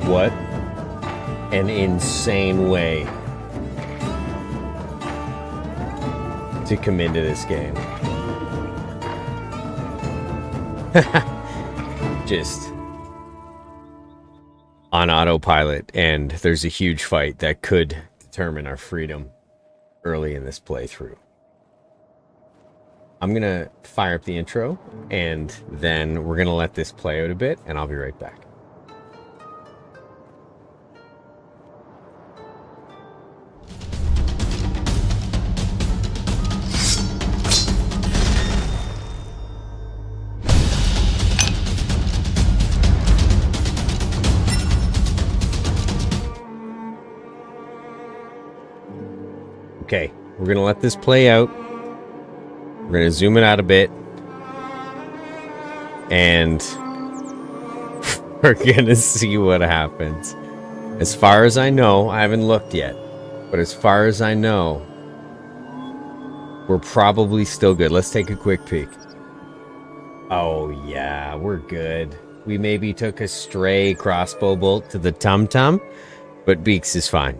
What an insane way to come into this game. Just on autopilot, and there's a huge fight that could determine our freedom early in this playthrough. I'm gonna fire up the intro, and then we're gonna let this play out a bit, and I'll be right back. Okay, we're gonna let this play out. We're gonna zoom it out a bit. And we're gonna see what happens. As far as I know, I haven't looked yet, but as far as I know, we're probably still good. Let's take a quick peek. Oh yeah, we're good. We maybe took a stray crossbow bolt to the tum-tum, but Beaks is fine.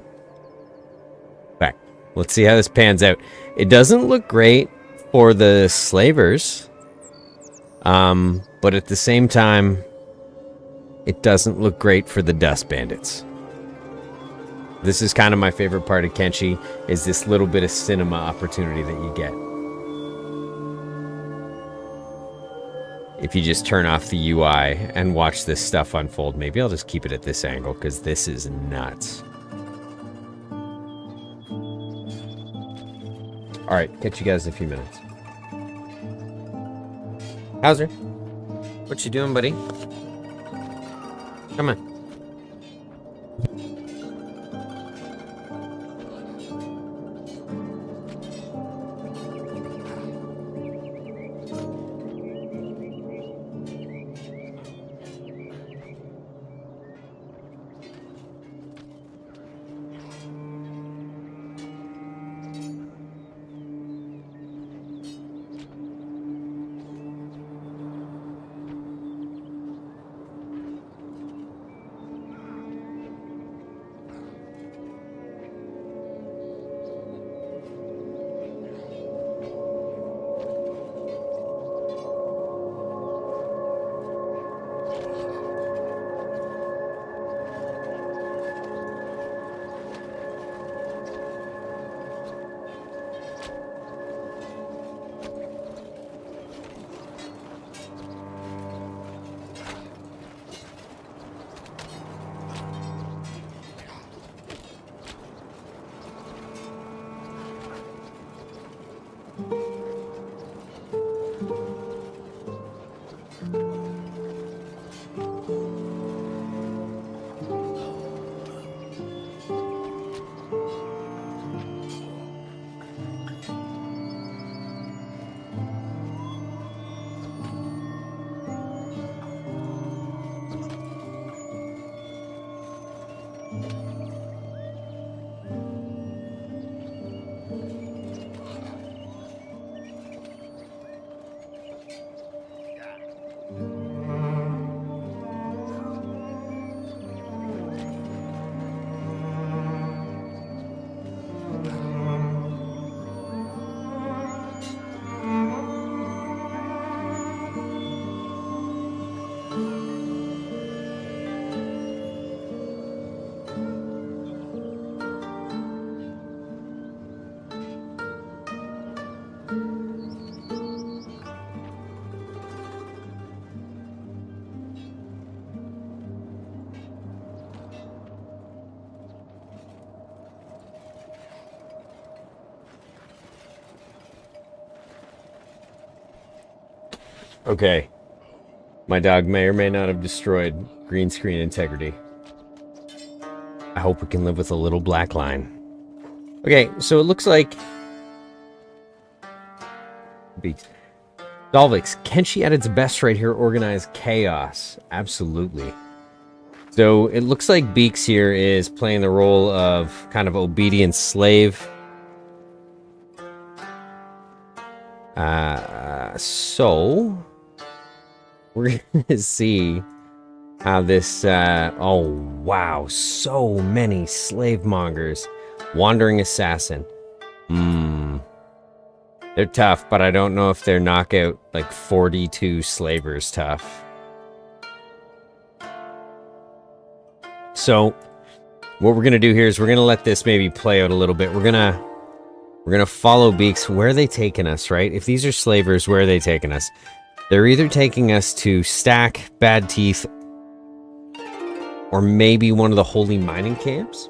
Let's see how this pans out. It doesn't look great for the slavers. But at the same time, it doesn't look great for the dust bandits. This is kind of my favorite part of Kenshi, is this little bit of cinema opportunity that you get. If you just turn off the UI and watch this stuff unfold. Maybe I'll just keep it at this angle, because this is nuts. Alright, catch you guys in a few minutes. Hauser, what you doing, buddy? Come on. Okay. My dog may or may not have destroyed green screen integrity. I hope we can live with a little black line. Okay, so it looks like... Beaks. Dalvix, Kenshi at its best right here, organized chaos. Absolutely. So it looks like Beaks here is playing the role of kind of obedient slave. So we're gonna see how this, oh wow, so many slave mongers. Wandering assassin. They're tough, but I don't know if they're knockout like 42 slavers tough. So what we're gonna do here is we're gonna let this maybe play out a little bit. We're gonna follow Beaks. Where are they taking us, right? If these are slavers, where are they taking us? They're either taking us to Stack, Bad Teeth, or maybe one of the holy mining camps.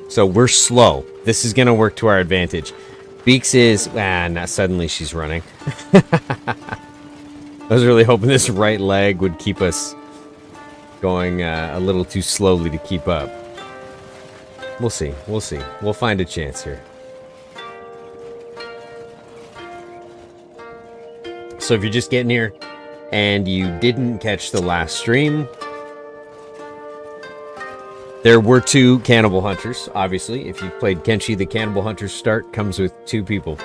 So we're slow. This is gonna work to our advantage. Beaks is, now suddenly she's running. I was really hoping this right leg would keep us going a little too slowly to keep up. We'll see. We'll see. We'll find a chance here. So if you're just getting here and you didn't catch the last stream, there were 2 Cannibal Hunters, obviously. If you've played Kenshi, the Cannibal Hunter start comes with 2 people.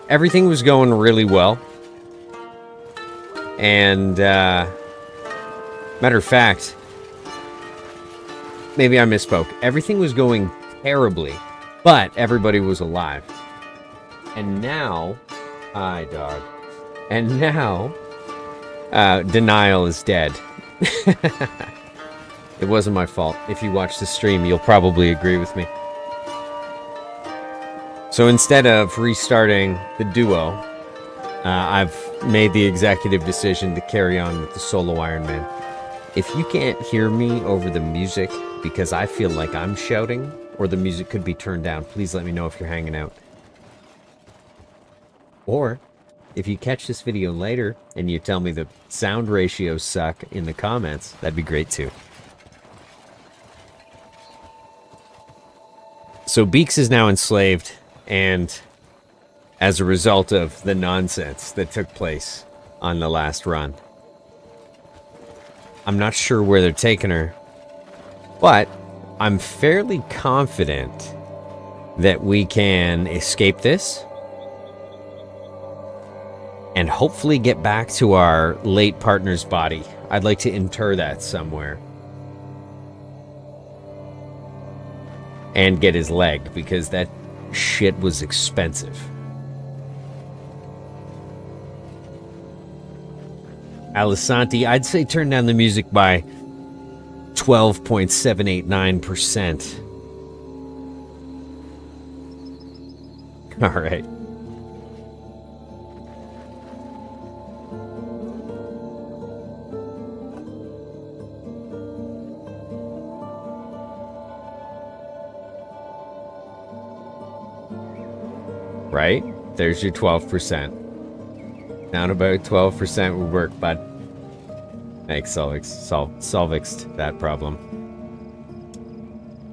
Everything was going really well. And, matter of fact, maybe I misspoke. Everything was going terribly, but everybody was alive. And now, hi dog. And now, Denial is dead. It wasn't my fault. If you watch the stream, you'll probably agree with me. So instead of restarting the duo, I've made the executive decision to carry on with the solo Ironman. If you can't hear me over the music because I feel like I'm shouting, or the music could be turned down, please let me know if you're hanging out. Or, if you catch this video later and you tell me the sound ratios suck in the comments, that'd be great too. So Beaks is now enslaved, and as a result of the nonsense that took place on the last run. I'm not sure where they're taking her, but I'm fairly confident that we can escape this and hopefully get back to our late partner's body. I'd like to inter that somewhere. And get his leg, because that shit was expensive. Alisanti, I'd say turn down the music by 12.789%. All right. Right? There's your 12%. Down about 12% would work, bud. Thanks, Solvixed that problem.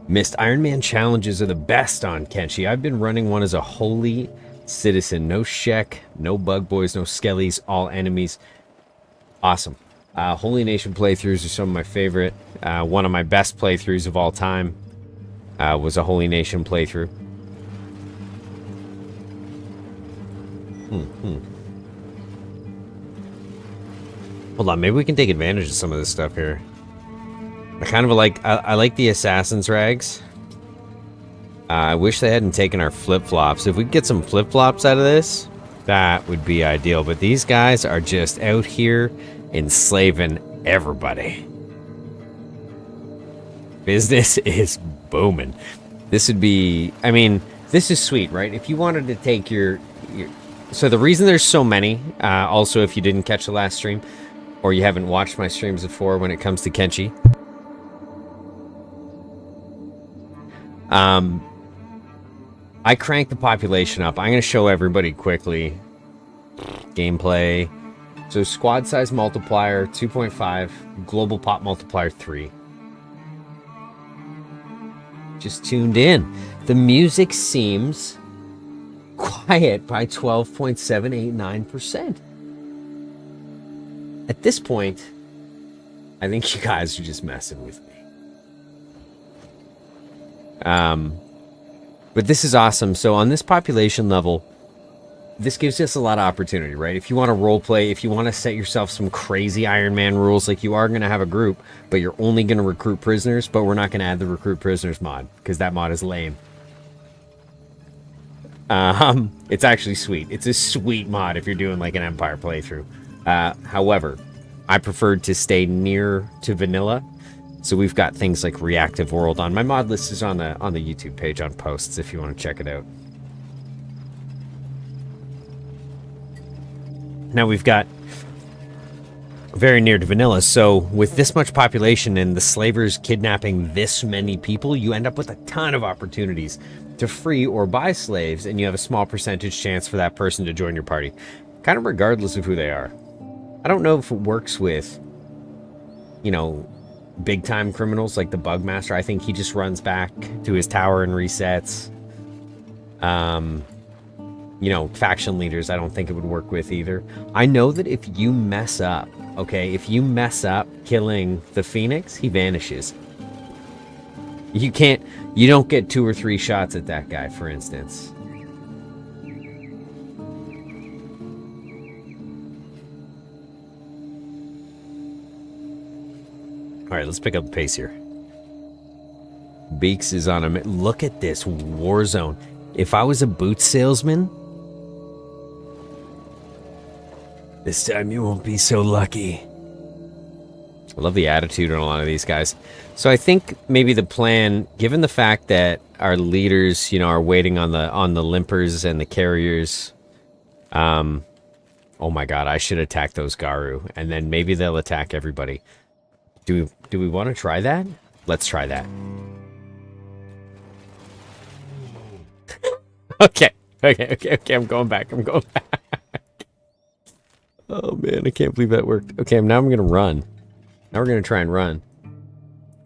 Missed Ironman challenges are the best on Kenshi. I've been running one as a holy citizen. No Shek, no bug boys, no skellies, all enemies. Awesome. Holy Nation playthroughs are some of my favorite. One of my best playthroughs of all time was a Holy Nation playthrough. Hold on, maybe we can take advantage of some of this stuff here. I kind of like, I like the assassin's rags. I wish they hadn't taken our flip-flops. If we could get some flip-flops out of this, that would be ideal. But these guys are just out here enslaving everybody. Business is booming. This would be, I mean, this is sweet, right? If you wanted to take your so the reason there's so many, also if you didn't catch the last stream, or you haven't watched my streams before when it comes to Kenshi, I cranked the population up. I'm going to show everybody quickly. Gameplay. So squad size multiplier 2.5, global pop multiplier 3. Just tuned in. The music seems quiet by 12.789%. At this point, I think you guys are just messing with me. But this is awesome. So on this population level, this gives us a lot of opportunity, right? If you want to role play, if you want to set yourself some crazy Ironman rules, like you are going to have a group, but you're only going to recruit prisoners, but we're not going to add the recruit prisoners mod because that mod is lame. It's actually sweet. It's a sweet mod if you're doing like an Empire playthrough. However, I preferred to stay near to vanilla. So we've got things like Reactive World on. My mod list is on the YouTube page on posts if you want to check it out. Now we've got very near to vanilla, so with this much population and the slavers kidnapping this many people, you end up with a ton of opportunities to free or buy slaves, and you have a small percentage chance for that person to join your party, kind of regardless of who they are. I don't know if it works with, you know, big-time criminals like the Bugmaster. I think he just runs back to his tower and resets. You know, faction leaders, I don't think it would work with either. I know that if you mess up, okay, if you mess up killing the Phoenix, he vanishes. You don't get 2 or 3 shots at that guy, for instance. All right, let's pick up the pace here. Beaks is on a... Look at this war zone. If I was a boot salesman... This time you won't be so lucky. I love the attitude on a lot of these guys. So I think maybe the plan, given the fact that our leaders, you know, are waiting on the limpers and the carriers. Oh my god, I should attack those Garu, and then maybe they'll attack everybody. Do we want to try that? Let's try that. Okay, I'm going back. Oh man, I can't believe that worked. Okay, now I'm gonna run. Now we're gonna try and run.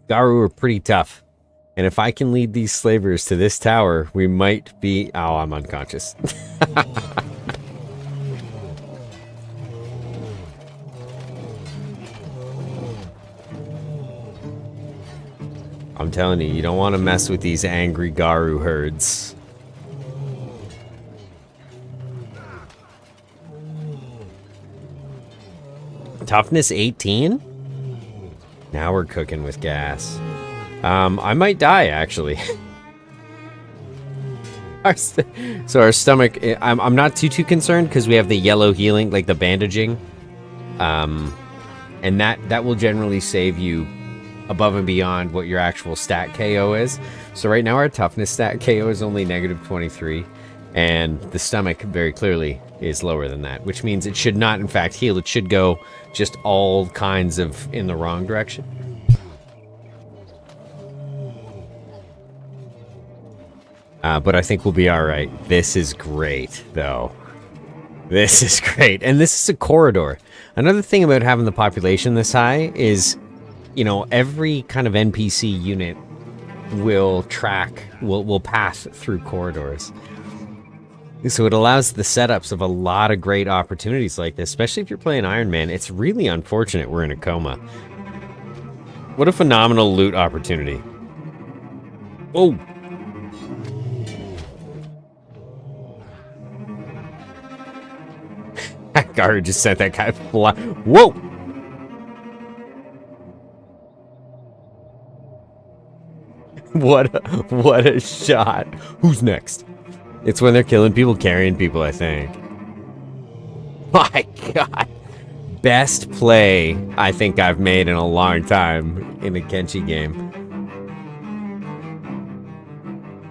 Garu are pretty tough. And if I can lead these slavers to this tower, we might be... Oh, I'm unconscious. I'm telling you, you don't want to mess with these angry Garu herds. Toughness 18? Now we're cooking with gas. I might die, actually. So our stomach... I'm not too concerned because we have the yellow healing, like the bandaging. And that will generally save you above and beyond what your actual stat KO is. So right now our toughness stat KO is only -23. And the stomach very clearly is lower than that, which means it should not, in fact, heal. It should go just all kinds of in the wrong direction. But I think we'll be all right. This is great, though. This is great. And this is a corridor. Another thing about having the population this high is, you know, every kind of NPC unit will pass through corridors. So it allows the setups of a lot of great opportunities like this, especially if you're playing Ironman. It's really unfortunate we're in a coma. What a phenomenal loot opportunity. Oh! Garu just sent that guy fly. Whoa! What a shot. Who's next? It's when they're killing people, carrying people, I think. My god. Best play I think I've made in a long time in a Kenshi game.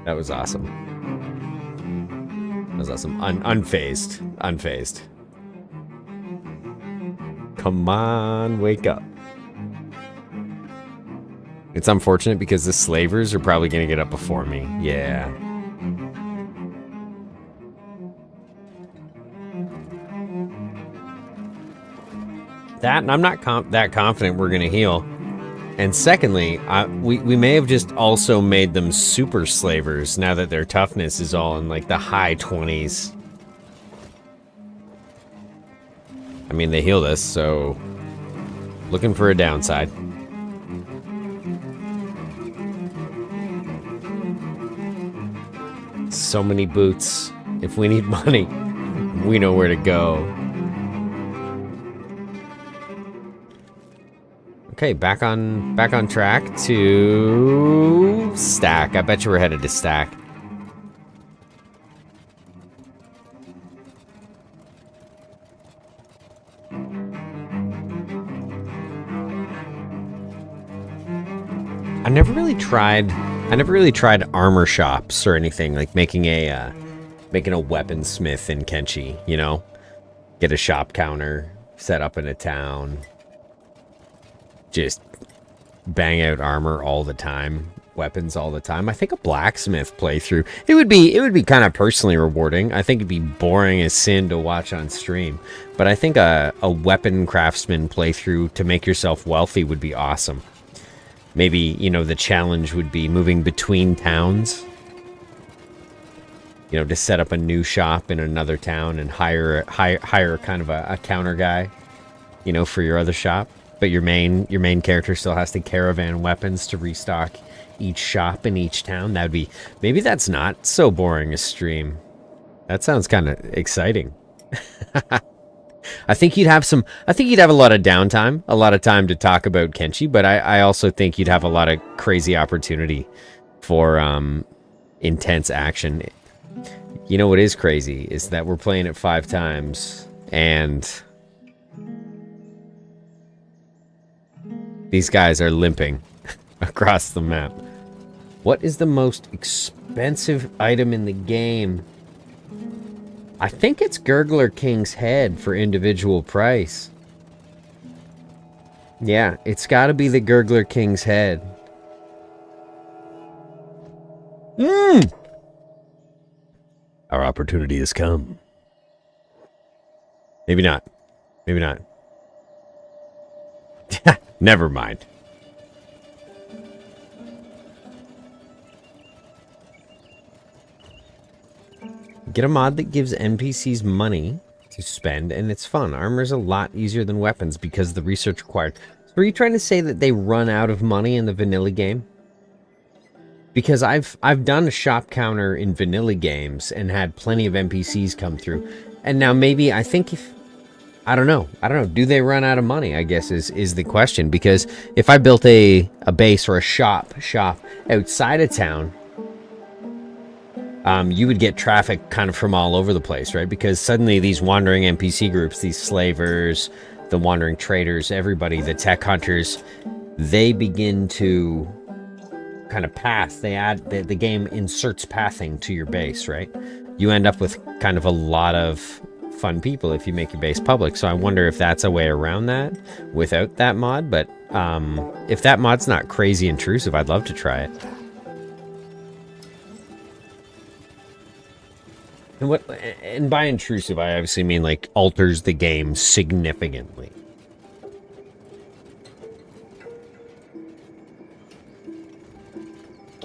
That was awesome. That was awesome. Unfazed. Unfazed. Come on, wake up. It's unfortunate because the slavers are probably going to get up before me. Yeah. That, and I'm not that confident we're going to heal. And secondly, we may have just also made them super slavers now that their toughness is all in like the high 20s. I mean, they healed us, so looking for a downside. So many boots. If we need money, We know where to go. Okay, back on track to Stack. I bet you we're headed to Stack. I never really tried armor shops or anything, like making a weaponsmith in Kenshi, you know? Get a shop counter set up in a town. Just bang out armor all the time, weapons all the time. I think a blacksmith playthrough, it would be kind of personally rewarding. I think it'd be boring as sin to watch on stream, but I think a weapon craftsman playthrough to make yourself wealthy would be awesome. Maybe, you know, the challenge would be moving between towns. You know, to set up a new shop in another town and hire kind of a counter guy, you know, for your other shop. But your main character still has to caravan weapons to restock each shop in each town. That'd be, maybe that's not so boring a stream. That sounds kind of exciting. I think you'd have a lot of downtime, a lot of time to talk about Kenshi, but I also think you'd have a lot of crazy opportunity for intense action. You know what is crazy is that we're playing it 5 times and these guys are limping across the map. What is the most expensive item in the game? I think it's Gurgler King's head for individual price. Yeah, it's got to be the Gurgler King's head. Our opportunity has come. Maybe not. Maybe not. Never mind. Get a mod that gives NPCs money to spend, and it's fun. Armor's a lot easier than weapons because of the research required. So are you trying to say that they run out of money in the vanilla game? Because I've done a shop counter in vanilla games and had plenty of NPCs come through. And now maybe I think if I don't know. Do they run out of money? I guess is the question. Because if I built a base or a shop outside of town, you would get traffic kind of from all over the place, right? Because suddenly these wandering NPC groups, these slavers, the wandering traders, everybody, the tech hunters, they begin to kind of path. They add the game inserts pathing to your base, right? You end up with kind of a lot of fun people if you make your base public. So I wonder if that's a way around that without that mod. But if that mod's not crazy intrusive, I'd love to try it. And by intrusive, I obviously mean like alters the game significantly.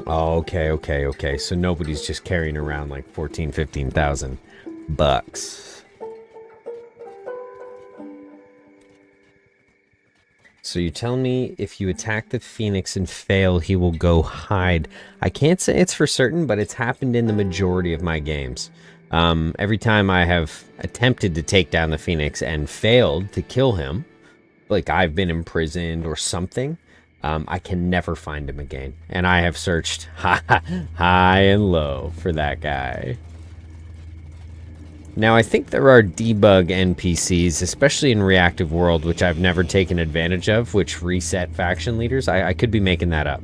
Okay. So nobody's just carrying around like 15,000 bucks. So you tell me if you attack the Phoenix and fail, he will go hide. I can't say it's for certain, but it's happened in the majority of my games. Every time I have attempted to take down the Phoenix and failed to kill him, like I've been imprisoned or something, I can never find him again. And I have searched high and low for that guy. Now, I think there are debug NPCs, especially in Reactive World, which I've never taken advantage of, which reset faction leaders. I could be making that up.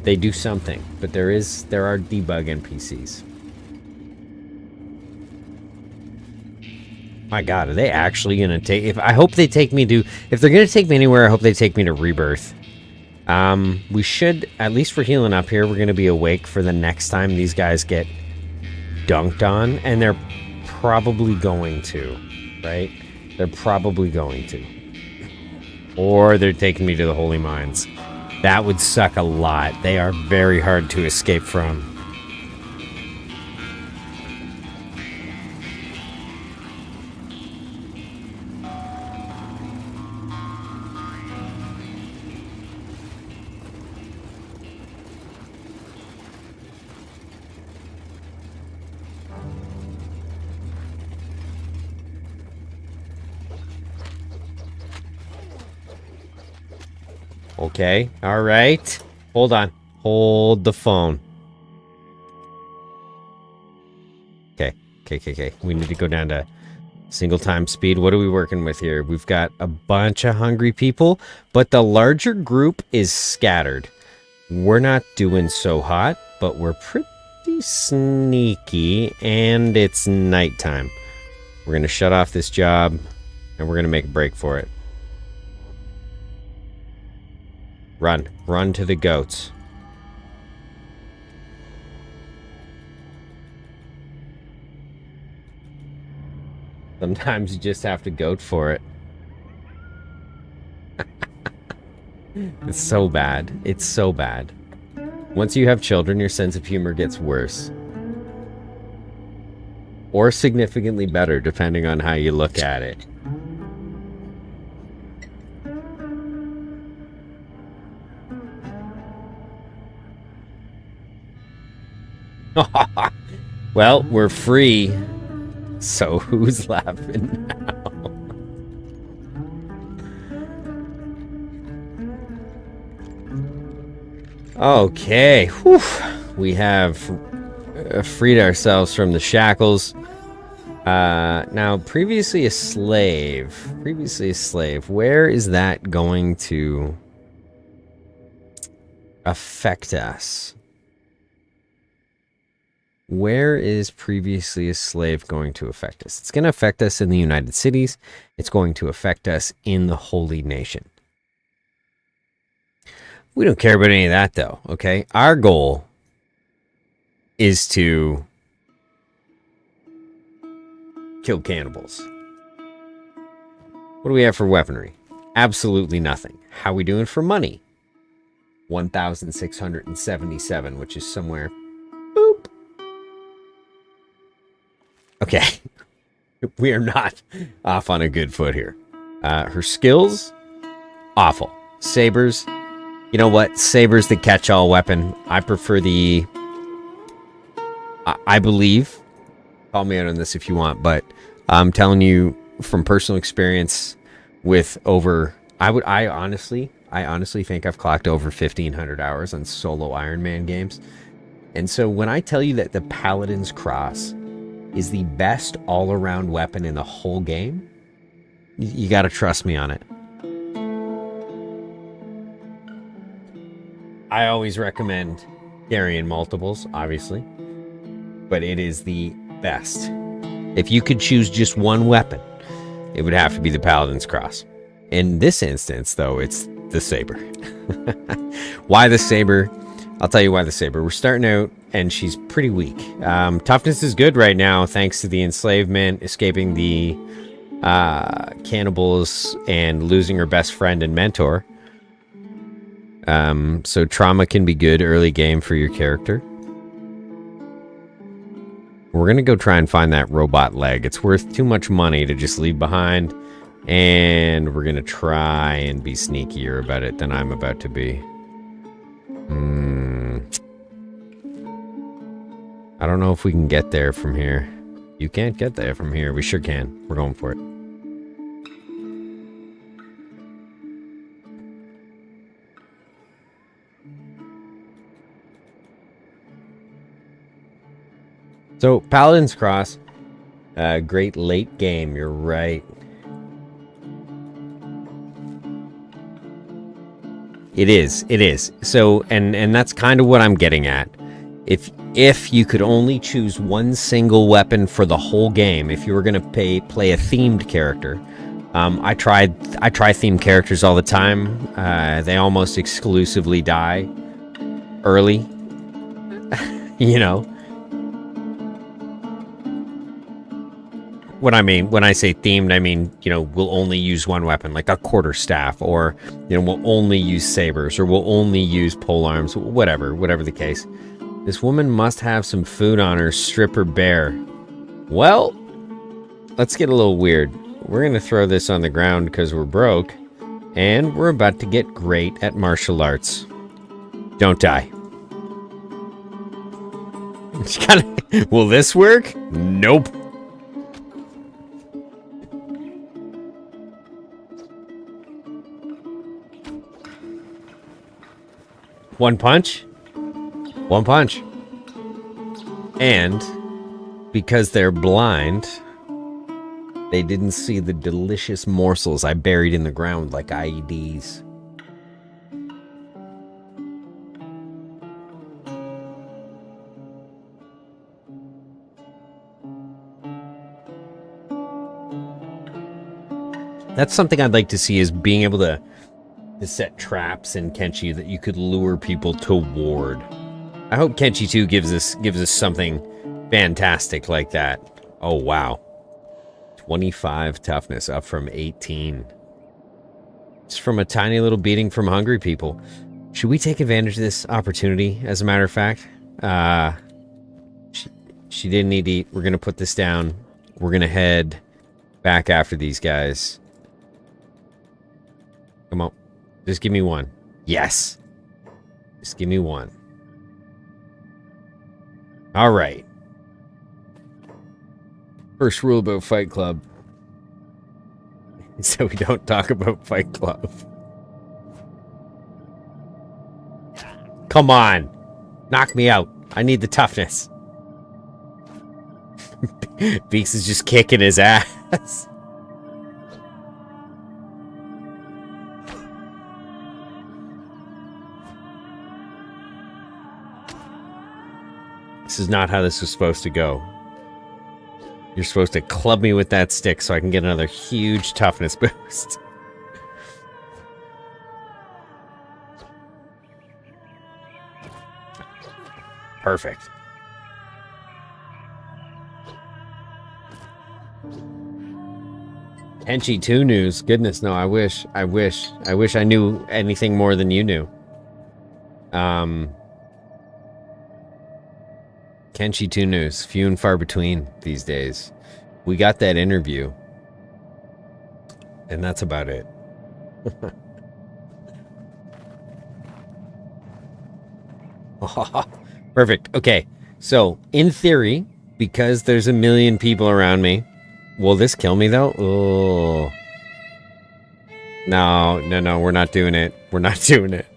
They do something, but there are debug NPCs. My God, are they actually gonna take? I hope they take me to. If they're gonna take me anywhere, I hope they take me to Rebirth. We should, at least for healing up here, we're gonna be awake for the next time these guys get dunked on, and they're probably going to, right? They're probably going to, or they're taking me to the Holy Mines. That would suck a lot. They are very hard to escape from. Okay. All right. Hold on. Hold the phone. Okay. Okay. We need to go down to single time speed. What are we working with here? We've got a bunch of hungry people, but the larger group is scattered. We're not doing so hot, but we're pretty sneaky, and it's nighttime. We're going to shut off this job, and we're going to make a break for it. Run. Run to the goats. Sometimes you just have to goat for it. It's so bad. It's so bad. Once you have children, your sense of humor gets worse. Or significantly better, depending on how you look at it. Well, we're free. So who's laughing now? Okay. Whew. We have freed ourselves from the shackles. Now, previously a slave. Where is that going to affect us? Where is previously a slave going to affect us? It's going to affect us in the United Cities. It's going to affect us in the Holy Nation. We don't care about any of that, though, okay? Our goal is to kill cannibals. What do we have for weaponry? Absolutely nothing. How are we doing for money? 1,677, which is somewhere... Boop. Okay. We are not off on a good foot here. Her skills? Awful. Sabers? You know what? Saber's the catch-all weapon. I prefer the... I believe... Call me out on this if you want, but I'm telling you from personal experience with over... I honestly think I've clocked over 1,500 hours on solo Ironman games. And so when I tell you that the Paladin's Cross is the best all-around weapon in the whole game, you gotta trust me on it. I always recommend carrying multiples, obviously, but it is the best. If you could choose just one weapon, it would have to be the Paladin's Cross. In this instance, though, it's the Saber. Why the Saber? I'll tell you why the Saber. We're starting out, and she's pretty weak. Toughness is good right now, thanks to the enslavement, escaping the cannibals, and losing her best friend and mentor. So trauma can be good early game for your character. We're going to go try and find that robot leg. It's worth too much money to just leave behind. And we're going to try and be sneakier about it than I'm about to be. I don't know if we can get there from here. You can't get there from here. We sure can. We're going for it. So, Paladin's Cross, great late game, you're right. It is. So, and that's kind of what I'm getting at. If you could only choose one single weapon for the whole game, if you were going to play a themed character, I try themed characters all the time. They almost exclusively die early, you know. What I mean when I say themed, I mean, you know, we'll only use one weapon, like a quarterstaff, or, you know, we'll only use sabers, or we'll only use polearms, whatever the case. This woman must have some food on her, strip her bare. Well, let's get a little weird. We're going to throw this on the ground because we're broke, and we're about to get great at martial arts. Don't die. Will this work? Nope. One punch? One punch. And because they're blind, they didn't see the delicious morsels I buried in the ground like IEDs. That's something I'd like to see, is being able to set traps in Kenshi that you could lure people toward. I hope Kenshi 2 gives us something fantastic like that. Oh wow. 25 toughness, up from 18. It's from a tiny little beating from hungry people. Should we take advantage of this opportunity, as a matter of fact? She didn't need to eat. We're going to put this down. We're going to head back after these guys. Come on. Just give me one. Yes. Just give me one. All right. First rule about Fight Club. So we don't talk about Fight Club. Come on. Knock me out. I need the toughness. Beaks is just kicking his ass. This is not how this was supposed to go. You're supposed to club me with that stick so I can get another huge toughness boost. Perfect. Kenshi 2 news. Goodness, no, I wish I knew anything more than you knew. Kenshi 2 news. Few and far between these days. We got that interview. And that's about it. Perfect. Okay. So, in theory, because there's a million people around me, will this kill me, though? Oh. No, we're not doing it. We're not doing it.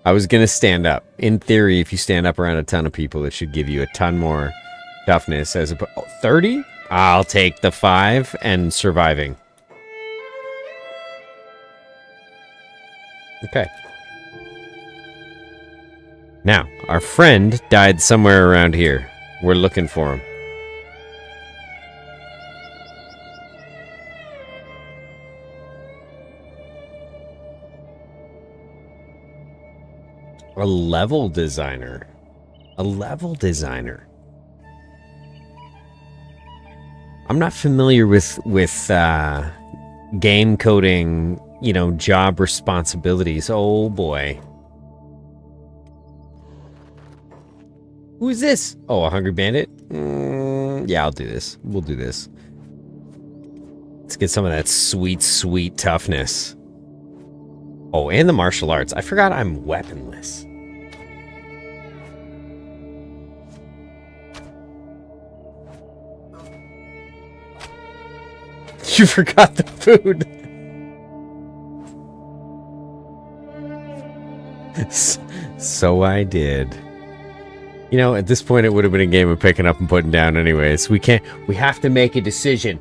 I was going to stand up. In theory, if you stand up around a ton of people, it should give you a ton more toughness. As a 30? I'll take the 5 and surviving. Okay. Now, our friend died somewhere around here. We're looking for him. A level designer. A level designer. I'm not familiar with game coding, job responsibilities. Oh boy. Who is this? Oh, a hungry bandit? Yeah, I'll do this. We'll do this. Let's get some of that sweet, sweet toughness. Oh, and the martial arts. I forgot I'm weaponless. You forgot the food. So I did. At this point, it would have been a game of picking up and putting down anyways. We have to make a decision.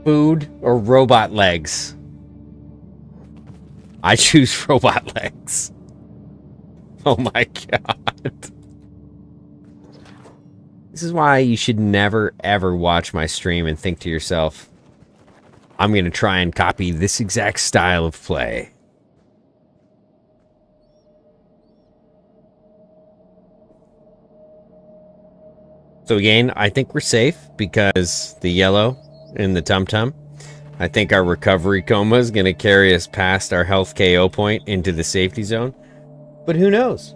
Food or robot legs? I choose robot legs. Oh my god. This is why you should never, ever watch my stream and think to yourself, I'm going to try and copy this exact style of play. So again, I think we're safe because the yellow in the tum-tum. I think our recovery coma is going to carry us past our health KO point into the safety zone. But who knows?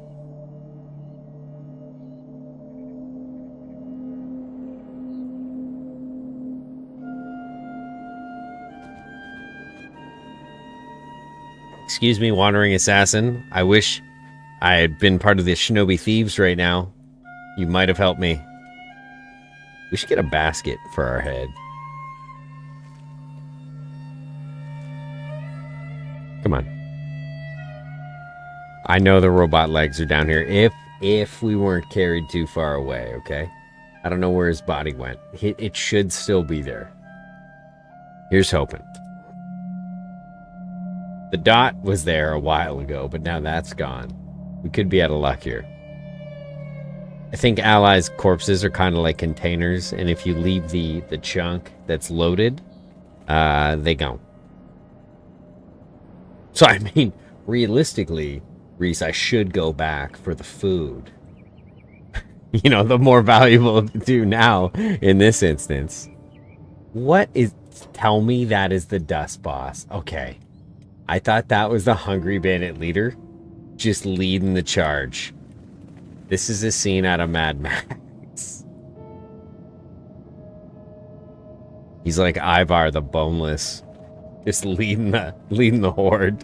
Excuse me, wandering assassin. I wish I had been part of the shinobi thieves right now. You might have helped me. We should get a basket for our head. Come on. I know the robot legs are down here. If we weren't carried too far away, okay? I don't know where his body went. It should still be there. Here's hoping. The dot was there a while ago, but now that's gone. We could be out of luck here. I think allies' corpses are kind of like containers, and if you leave the chunk that's loaded, they go. So, I mean, realistically, Reese, I should go back for the food. You know, the more valuable to do now in this instance. What is... Tell me that is the dust boss. Okay. I thought that was the hungry bandit leader. Just leading the charge. This is a scene out of Mad Max. He's like Ivar the Boneless. Just leading the horde.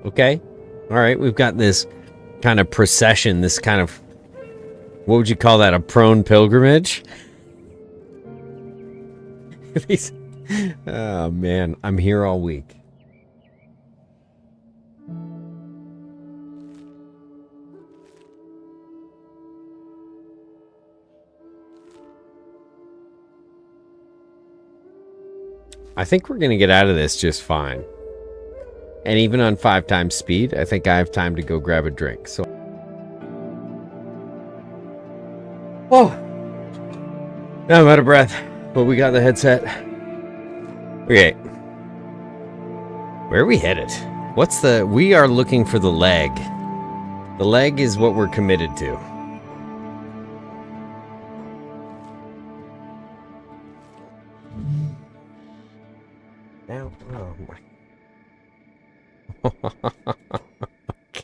Okay. All right, we've got this kind of procession, this kind of, what would you call that, a prone pilgrimage? Oh man, I'm here all week. I think we're gonna get out of this just fine. And even on 5 times speed, I think I have time to go grab a drink. So, oh, now I'm out of breath, but we got the headset. Okay, where are we headed? We are looking for the leg. The leg is what we're committed to. Now, oh my. Okay.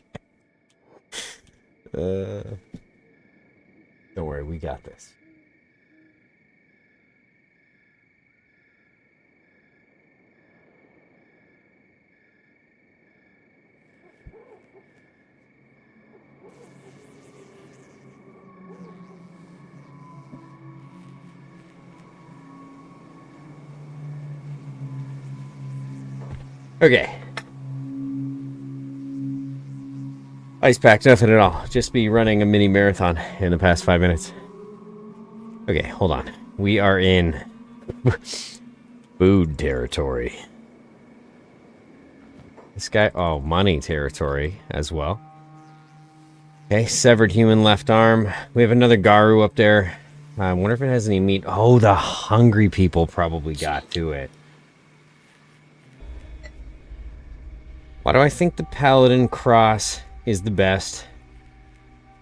Don't worry, we got this. Okay. Ice pack, nothing at all. Just be running a mini marathon in the past 5 minutes. Okay, hold on. We are in food territory. This guy, oh, money territory as well. Okay, severed human left arm. We have another Garu up there. I wonder if it has any meat. Oh, the hungry people probably got to it. Why do I think the Paladin Cross is the best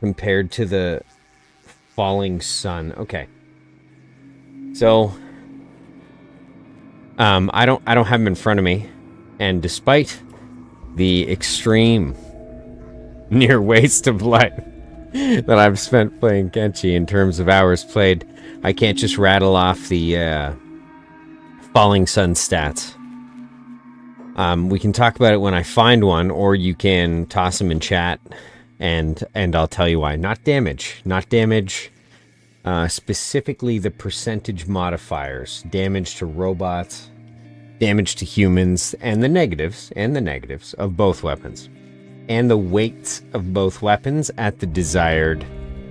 compared to the Falling Sun? Okay. So I don't have them in front of me, and despite the extreme near waste of life that I've spent playing Kenshi in terms of hours played, I can't just rattle off the Falling Sun stats. We can talk about it when I find one, or you can toss them in chat, and I'll tell you why. Not damage. Specifically the percentage modifiers. Damage to robots, damage to humans, and the negatives of both weapons. And the weights of both weapons at the desired...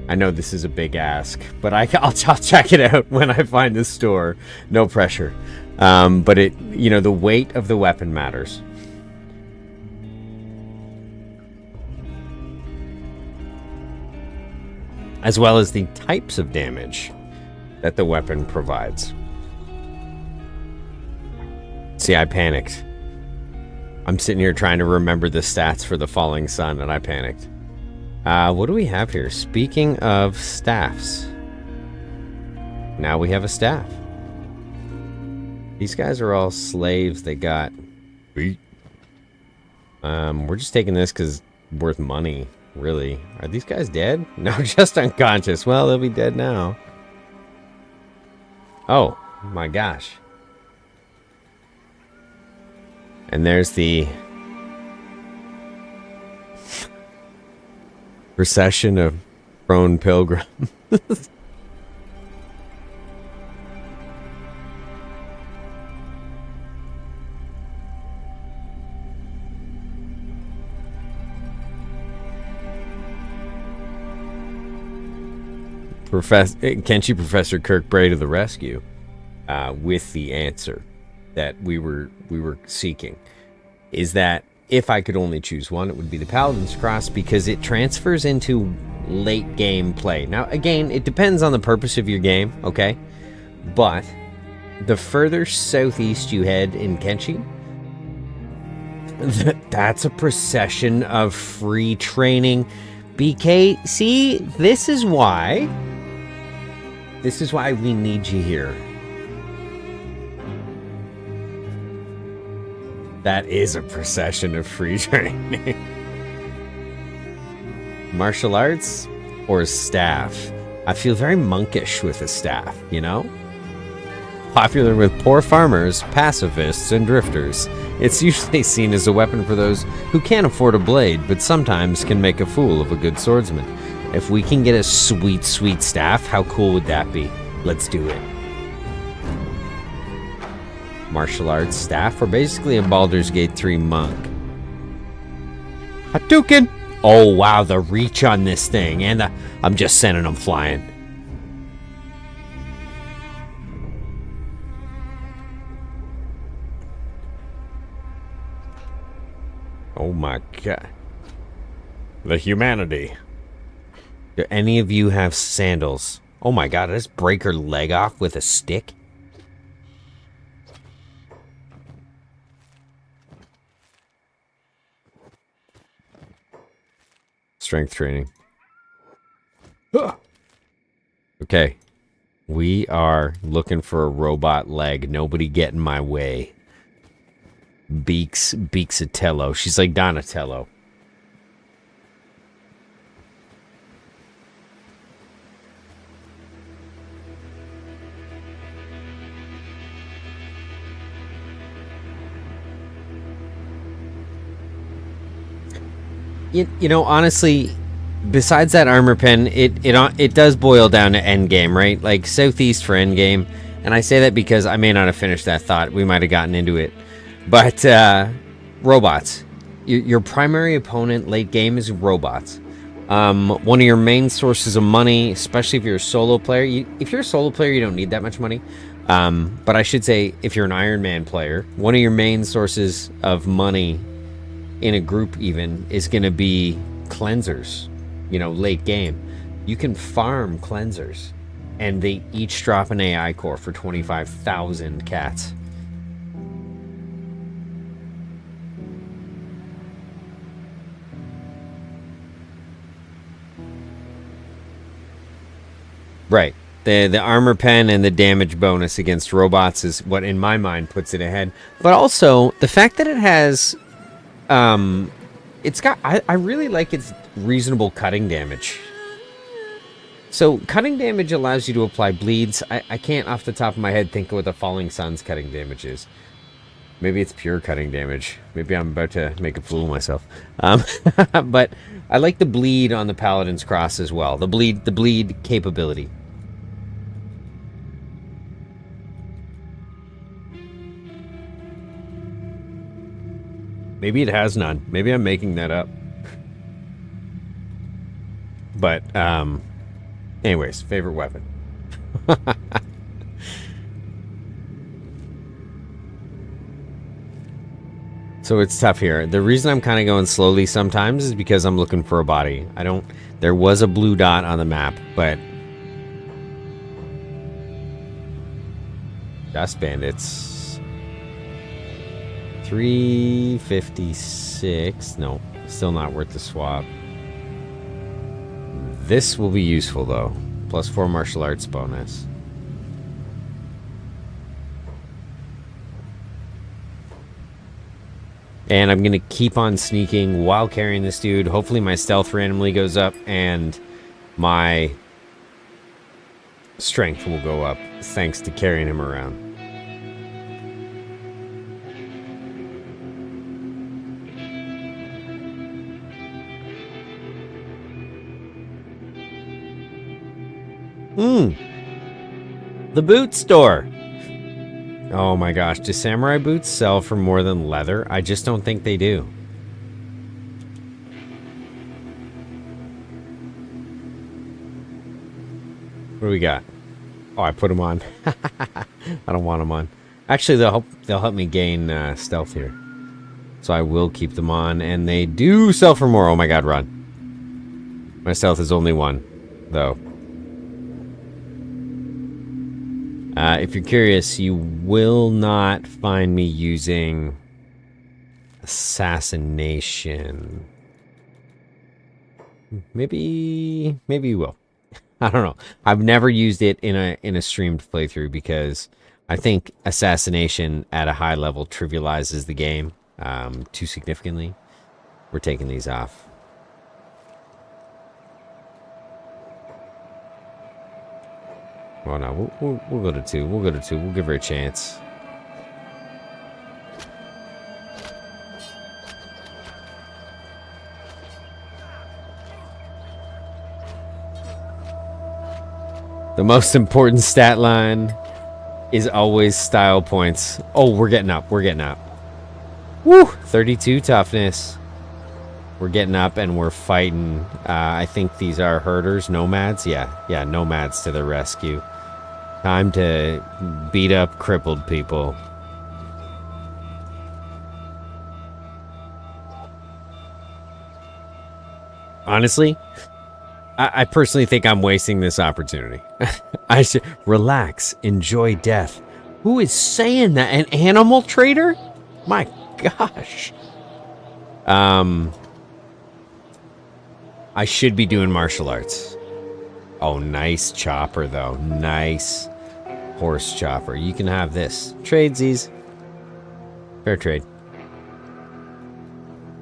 I know this is a big ask, but I'll check it out when I find the store. No pressure. But the weight of the weapon matters. As well as the types of damage that the weapon provides. See, I panicked. I'm sitting here trying to remember the stats for the Falling Sun, and I panicked. What do we have here? Speaking of staffs. Now we have a staff. These guys are all slaves. They got beat. We're just taking this because it's worth money, really. Are these guys dead? No, just unconscious. Well, they'll be dead now. Oh, my gosh. And there's the procession of Prone pilgrim. Kenshi Professor Kirkbray to the rescue with the answer that we were seeking. Is that if I could only choose one, it would be the Paladin's Cross, because it transfers into late game play. Now, again, it depends on the purpose of your game, okay? But the further southeast you head in Kenshi, that's a procession of free training. BK, see, this is why we need you here. That is a procession of free training. Martial arts or staff? I feel very monkish with a staff, you know? Popular with poor farmers, pacifists, and drifters. It's usually seen as a weapon for those who can't afford a blade, but sometimes can make a fool of a good swordsman. If we can get a sweet, sweet staff, how cool would that be? Let's do it. Martial arts staff, or basically a Baldur's Gate 3 monk. Hadouken! Oh wow, the reach on this thing, and I'm just sending them flying. Oh my god. The humanity. Do any of you have sandals? Oh my god, I just break her leg off with a stick? Strength training. Okay. We are looking for a robot leg. Nobody get in my way. Beaksatello. She's like Donatello. You know, honestly, besides that armor pen, it does boil down to end game, right? Like southeast for end game, and I say that because I may not have finished that thought. We might have gotten into it, but robots. Your primary opponent late game is robots. One of your main sources of money, especially if you're a solo player. If you're a solo player, you don't need that much money. But I should say, if you're an Ironman player, one of your main sources of money in a group even is going to be cleansers. You know, late game you can farm cleansers, and they each drop an AI core for 25,000 cats. Right, the armor pen and the damage bonus against robots is what in my mind puts it ahead, but also the fact that it has it's got, I really like its reasonable cutting damage. So cutting damage allows you to apply bleeds. I can't off the top of my head think of what the Falling Sun's cutting damage is. Maybe it's pure cutting damage. Maybe I'm about to make a fool of myself. But I like the bleed on the Paladin's Cross as well. The bleed capability. Maybe it has none. Maybe I'm making that up. But, anyways, favorite weapon. So it's tough here. The reason I'm kind of going slowly sometimes is because I'm looking for a body. There was a blue dot on the map, but dust bandits. 356. No, still not worth the swap. This will be useful though. +4 martial arts bonus. And I'm gonna keep on sneaking while carrying this dude. Hopefully my stealth randomly goes up and my strength will go up thanks to carrying him around. The boot store. Oh my gosh, do samurai boots sell for more than leather? I just don't think they do. What do we got? Oh, I put them on. I don't want them on. Actually, they'll help me gain stealth here. So I will keep them on, and they do sell for more. Oh my god, run. My stealth is only 1, though. If you're curious, you will not find me using assassination. Maybe you will. I don't know. I've never used it in a streamed playthrough because I think assassination at a high level trivializes the game too significantly. We're taking these off. Oh no, we'll go to 2. We'll go to 2. We'll give her a chance. The most important stat line is always style points. Oh, we're getting up. We're getting up. Woo! 32 toughness. We're getting up and we're fighting. I think these are herders, nomads. Yeah, nomads to the rescue. Time to beat up crippled people. Honestly, I personally think I'm wasting this opportunity. I should relax, enjoy death. Who is saying that? An animal trader? My gosh. I should be doing martial arts. Oh, nice chopper, though. Nice horse chopper. You can have this. Tradesies. Fair trade.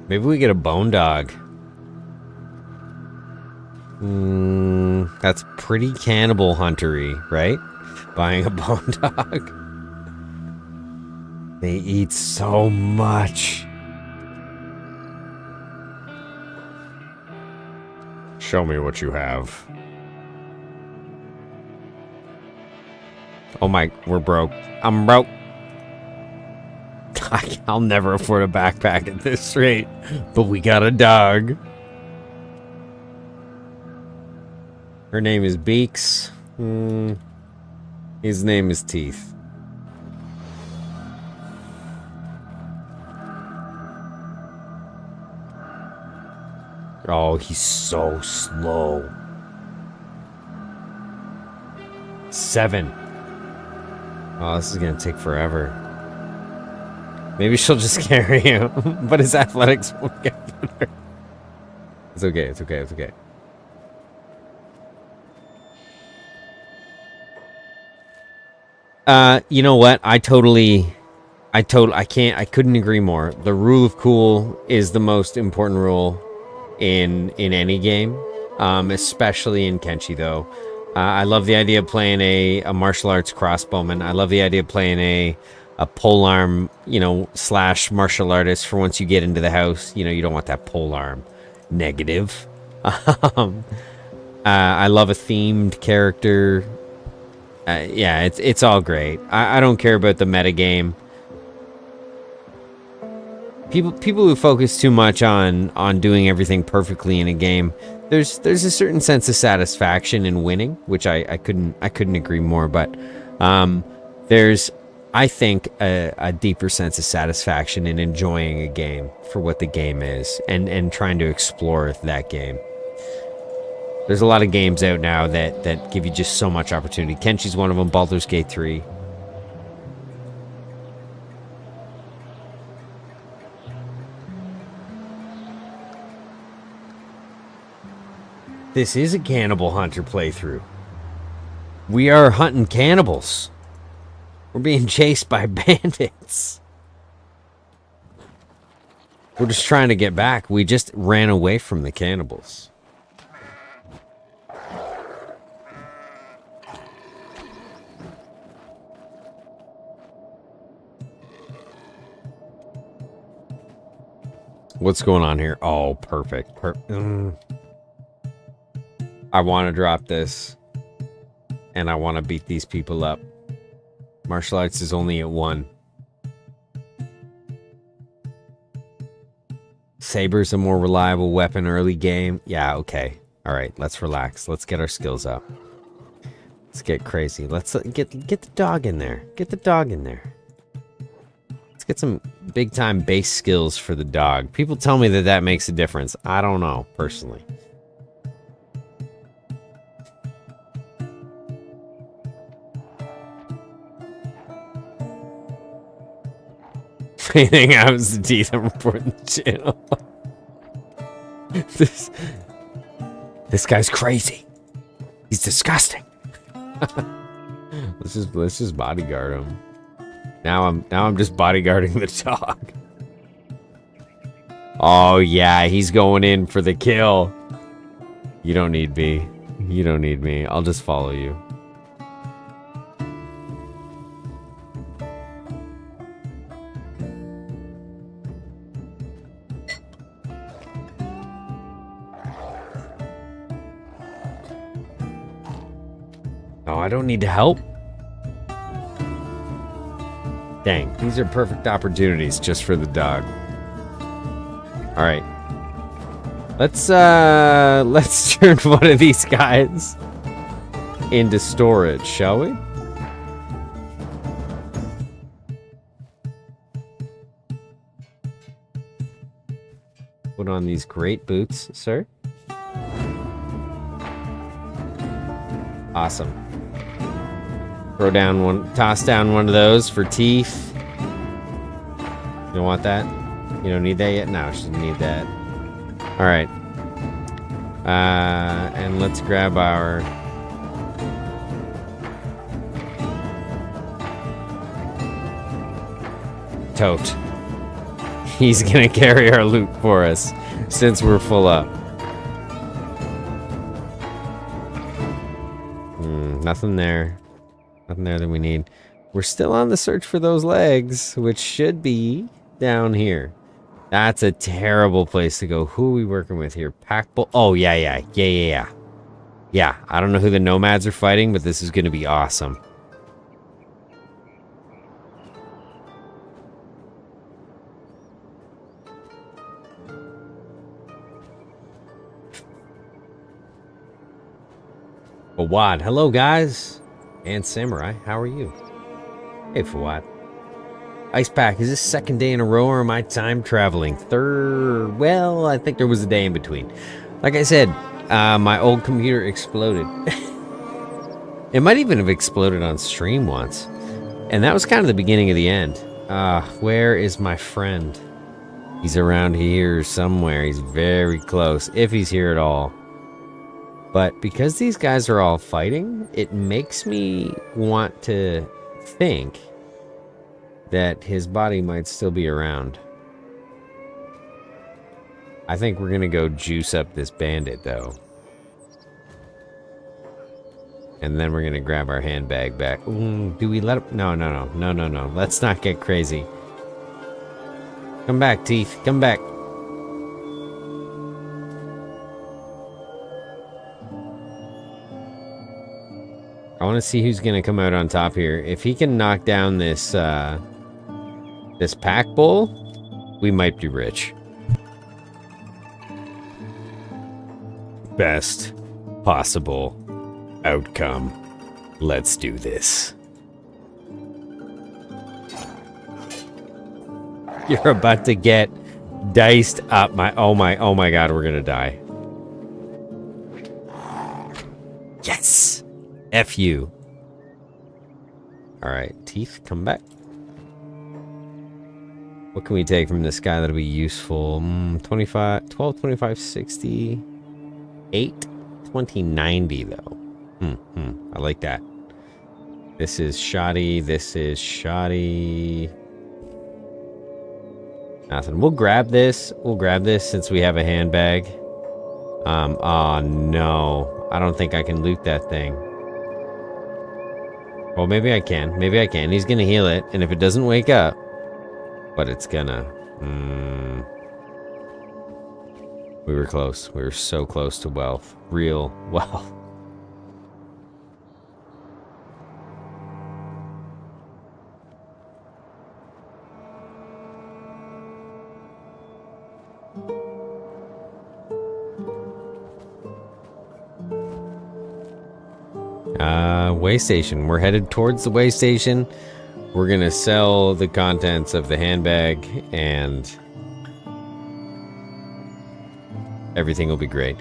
Maybe we get a bone dog. That's pretty cannibal huntery, right? Buying a bone dog. They eat so much. Show me what you have. Oh my, we're broke. I'm broke. I'll never afford a backpack at this rate. But we got a dog. Her name is Beaks. His name is Teeth. Oh, he's so slow. 7. Oh, this is gonna take forever. Maybe she'll just carry him, but his athletics won't get better. It's okay, it's okay, it's okay. You know what? I couldn't agree more. The rule of cool is the most important rule in any game, especially in Kenshi, though. I love the idea of playing a martial arts crossbowman. I love the idea of playing a polearm, / martial artist for once you get into the house. You don't want that polearm. Negative. I love a themed character. Yeah, it's all great. I don't care about the metagame. People who focus too much on doing everything perfectly in a game, there's a certain sense of satisfaction in winning, which I couldn't agree more. But there's, I think, a deeper sense of satisfaction in enjoying a game for what the game is and trying to explore that game. There's a lot of games out now that give you just so much opportunity. Kenshi's one of them. Baldur's Gate 3. This is a Cannibal Hunter playthrough. We are hunting cannibals. We're being chased by bandits. We're just trying to get back. We just ran away from the cannibals. What's going on here? Oh, perfect. I want to drop this. and I want to beat these people up. Martial arts is only at 1. Saber's a more reliable weapon early game. Yeah, okay. All right, let's relax. Let's get our skills up. Let's get crazy. Let's get the dog in there. Get the dog in there. Let's get some big time base skills for the dog. People tell me that that makes a difference. I don't know, personally. Anything happens to teeth, I'm reporting the channel. This guy's crazy. He's disgusting. let's just bodyguard him. Now I'm just bodyguarding the dog. Oh yeah, he's going in for the kill. You don't need me. You don't need me. I'll just follow you. Oh, I don't need to help. Dang, these are perfect opportunities just for the dog. All right. Let's turn one of these guys into storage, shall we? Put on these great boots, sir. Awesome. Toss down one of those for teeth. You don't want that? You don't need that yet? No, she didn't need that. All right. And let's grab our tote. He's gonna carry our loot for us since we're full up. Nothing there. Nothing there that we need. We're still on the search for those legs, which should be down here. That's a terrible place to go. Who are we working with here? Packbull. Oh, yeah. Yeah, I don't know who the nomads are fighting, but this is going to be awesome. Fawad. Hello, guys. And Samurai, how are you? Hey, Fawad. Ice Pack, is this second day in a row or am I time traveling? Third, well, I think there was a day in between. Like I said, my old computer exploded. It might even have exploded on stream once. And that was kind of the beginning of the end. Where is my friend? He's around here somewhere. He's very close, if he's here at all. But because these guys are all fighting, it makes me want to think that his body might still be around. I think we're gonna go juice up this bandit, though. And then we're gonna grab our handbag back. Ooh, do we let him? No. Let's not get crazy. Come back, Teeth. Come back. I want to see who's gonna come out on top here. If he can knock down this this pack bull, we might be rich. Best possible outcome. Let's do this. You're about to get diced up. Oh my god, we're gonna die. Yes! F you. Alright, Teeth, come back. What can we take from this guy that'll be useful? 25, 12, 25, 60. 8, 20, 90 though. I like that. This is shoddy. This is shoddy. Nothing. We'll grab this. We'll grab this since we have a handbag. Oh no. I don't think I can loot that thing. Well, maybe I can. Maybe I can. He's gonna heal it, and if it doesn't wake up, but it's gonna. We were close. We were so close to wealth. Real wealth. Way station. We're headed towards the way station. We're gonna sell the contents of the handbag and everything will be great.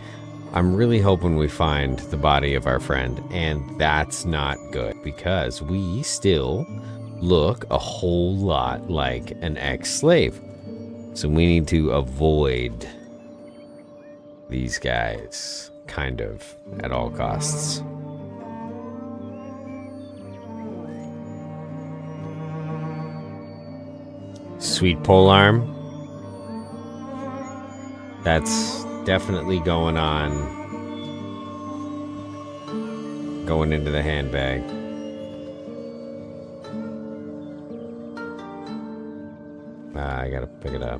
I'm really hoping we find the body of our friend, and that's not good because we still look a whole lot like an ex-slave. So we need to avoid these guys, kind of, at all costs. Sweet polearm. That's definitely going on. Going into the handbag. I gotta pick it up.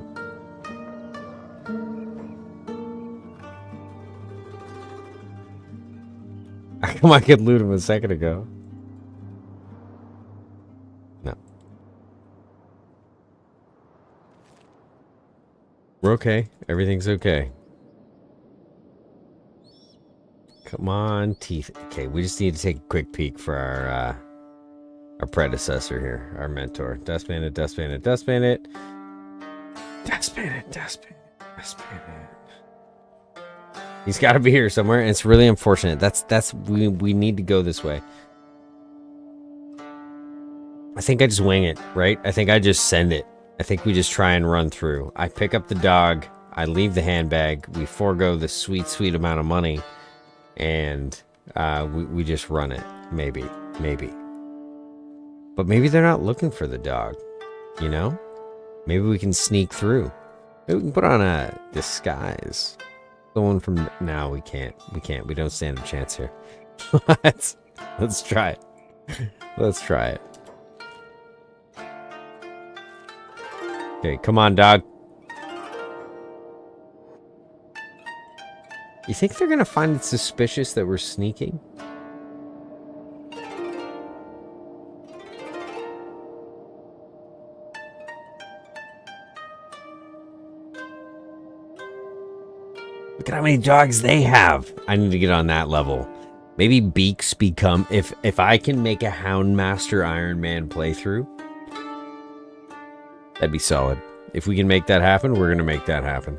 Come on, I could loot him a second ago. No. We're okay. Everything's okay. Come on, teeth. Okay, we just need to take a quick peek for our predecessor here, our mentor. Dust bandit, dust bandit, dust bandit. Dust bandit, dust bandit, dust bandit. He's got to be here somewhere, and it's really unfortunate. We need to go this way. I think I just wing it, right? I think I just send it. I think we just try and run through. I pick up the dog. I leave the handbag. We forego the sweet, sweet amount of money. And we just run it. Maybe. But maybe they're not looking for the dog. You know? Maybe we can sneak through. Maybe we can put on a disguise. Going from... No, we can't. We don't stand a chance here. Let's try it. Let's try it. Okay, come on, dog. You think they're gonna find it suspicious that we're sneaking? Look at how many dogs they have. I need to get on that level. Maybe Beaks become... If I can make a Houndmaster Ironman playthrough, that'd be solid. If we can make that happen, we're gonna make that happen.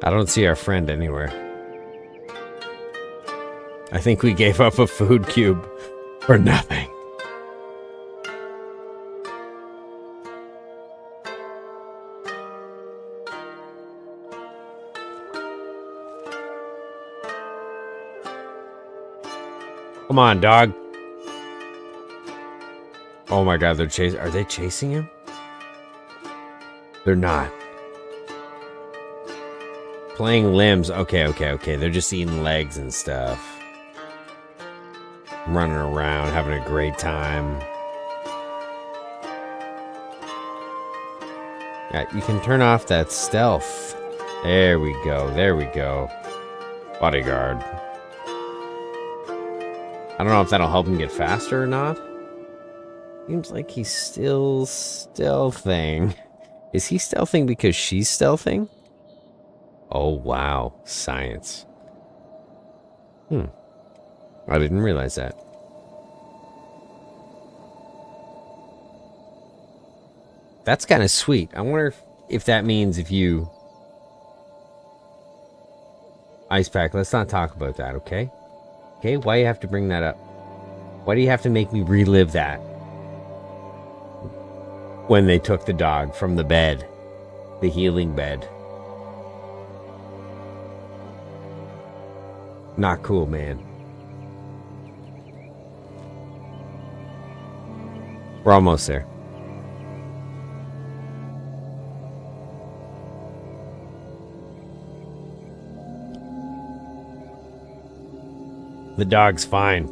I don't see our friend anywhere. I think we gave up a food cube for nothing. Come on, dog. Oh my god, they're chasing. Are they chasing him? They're not. Playing limbs. Okay. They're just eating legs and stuff. Running around, having a great time. Yeah, you can turn off that stealth. There we go. Bodyguard. I don't know if that'll help him get faster or not. Seems like he's still stealthing. Is he stealthing because she's stealthing? Oh, wow. Science. I didn't realize that. That's kind of sweet. I wonder if that means if you... Ice pack, let's not talk about that, okay? Okay, why do you have to bring that up? Why do you have to make me relive that? When they took the dog from the bed. The healing bed. Not cool, man. We're almost there. The dog's fine.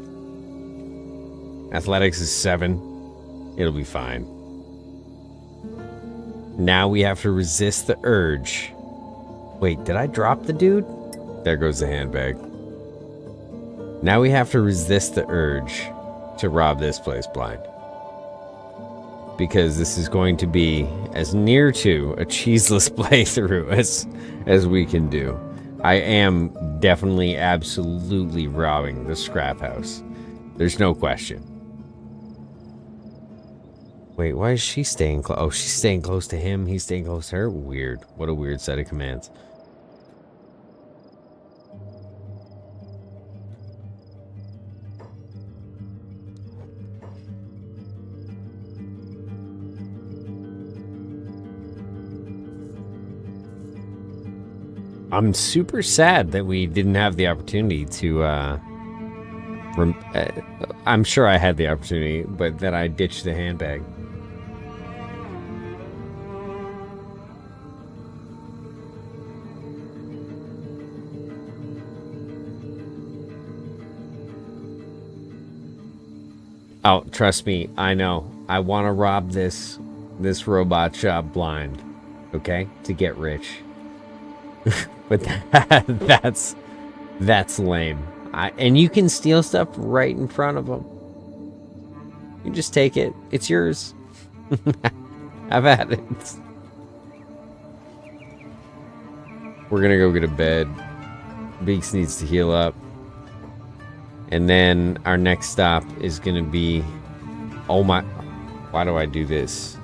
Athletics is 7. It'll be fine. Now we have to resist the urge. Wait, did I drop the dude? There goes the handbag. Now we have to resist the urge to rob this place blind. Because this is going to be as near to a cheeseless playthrough as we can do. I am definitely, absolutely robbing the scrap house. There's no question. Wait, why is she staying close? Oh, she's staying close to him. He's staying close to her. Weird. What a weird set of commands. I'm super sad that we didn't have the opportunity to, I'm sure I had the opportunity, but that I ditched the handbag. Oh, trust me, I know. I want to rob this robot shop blind, okay? To get rich. But that's lame. And you can steal stuff right in front of them. You just take it. It's yours. Have at it. We're gonna go get a bed. Beaks needs to heal up. And then our next stop is gonna be... Oh my... Why do I do this?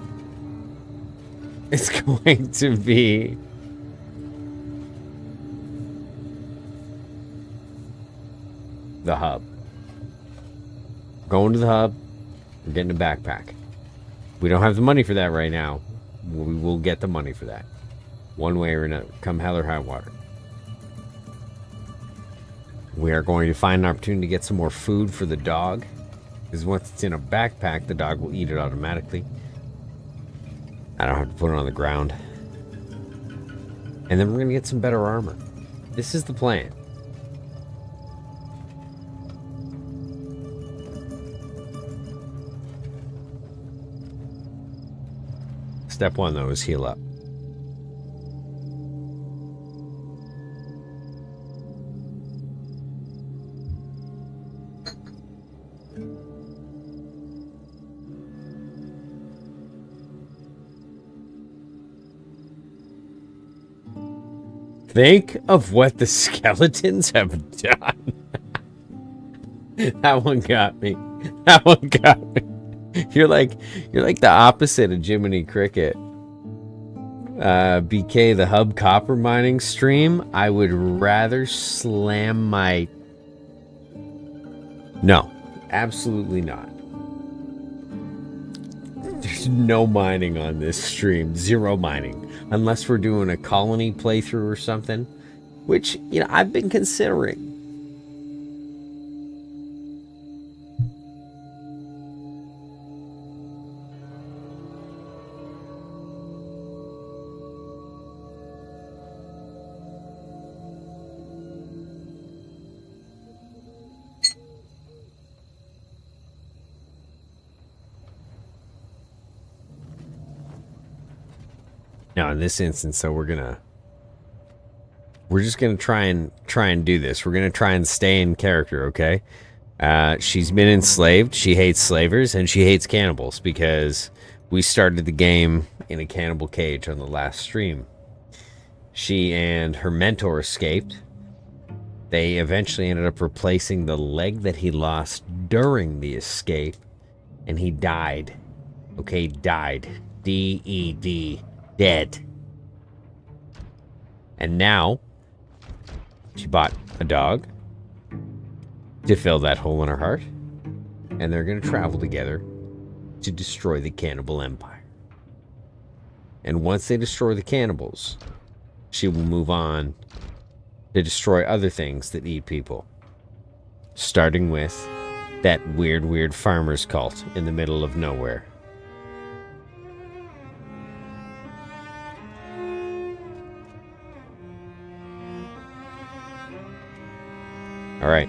It's going to be... the hub. Going to the hub. We're getting a backpack. We don't have the money for that right now. We will get the money for that. One way or another. Come hell or high water. We are going to find an opportunity to get some more food for the dog. Because once it's in a backpack, the dog will eat it automatically. I don't have to put it on the ground. And then we're going to get some better armor. This is the plan. Step one, though, is heal up. Think of what the skeletons have done. That one got me. That one got me. You're like the opposite of Jiminy Cricket. BK, the hub copper mining stream. I would rather slam my... No, absolutely not. There's no mining on this stream. Zero mining. Unless we're doing a colony playthrough or something. Which, you know, I've been considering. Now, in this instance, so we're just gonna try and do this. We're gonna try and stay in character, okay? She's been enslaved. She hates slavers and she hates cannibals because we started the game in a cannibal cage on the last stream. She and her mentor escaped. They eventually ended up replacing the leg that he lost during the escape, and he died. Okay, died. D-E-D. Dead. And now she bought a dog to fill that hole in her heart, and they're going to travel together to destroy the cannibal empire. And once they destroy the cannibals, she will move on to destroy other things that eat people, starting with that weird farmer's cult in the middle of nowhere. All right.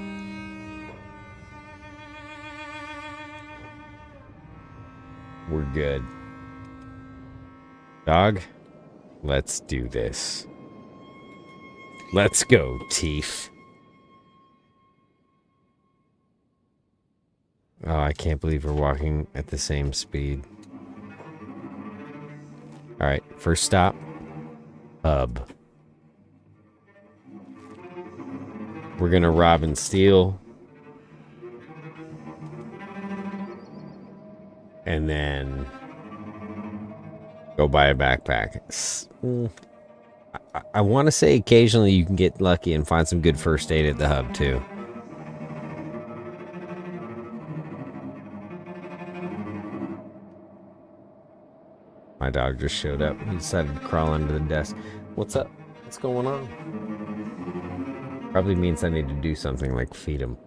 We're good. Dog, let's do this. Let's go, Teef. Oh, I can't believe we're walking at the same speed. Alright, first stop. Hub. We're gonna rob and steal. And then go buy a backpack. I want to say occasionally you can get lucky and find some good first aid at the hub too. My dog just showed up. He decided to crawl under the desk. What's up? What's going on? Probably means I need to do something like feed him.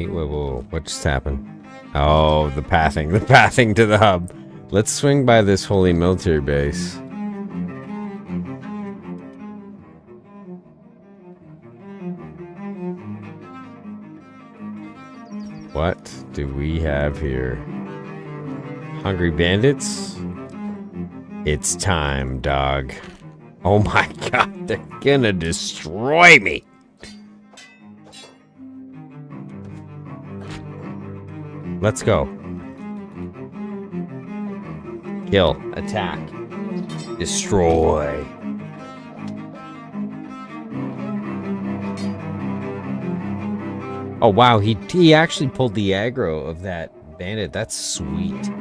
Whoa, what just happened? Oh, the pathing to the hub. Let's swing by this holy military base. What do we have here? Hungry bandits? It's time, dog. Oh my god, they're gonna destroy me. Let's go. Kill. Attack. Destroy. Oh wow, he actually pulled the aggro of that bandit. That's sweet.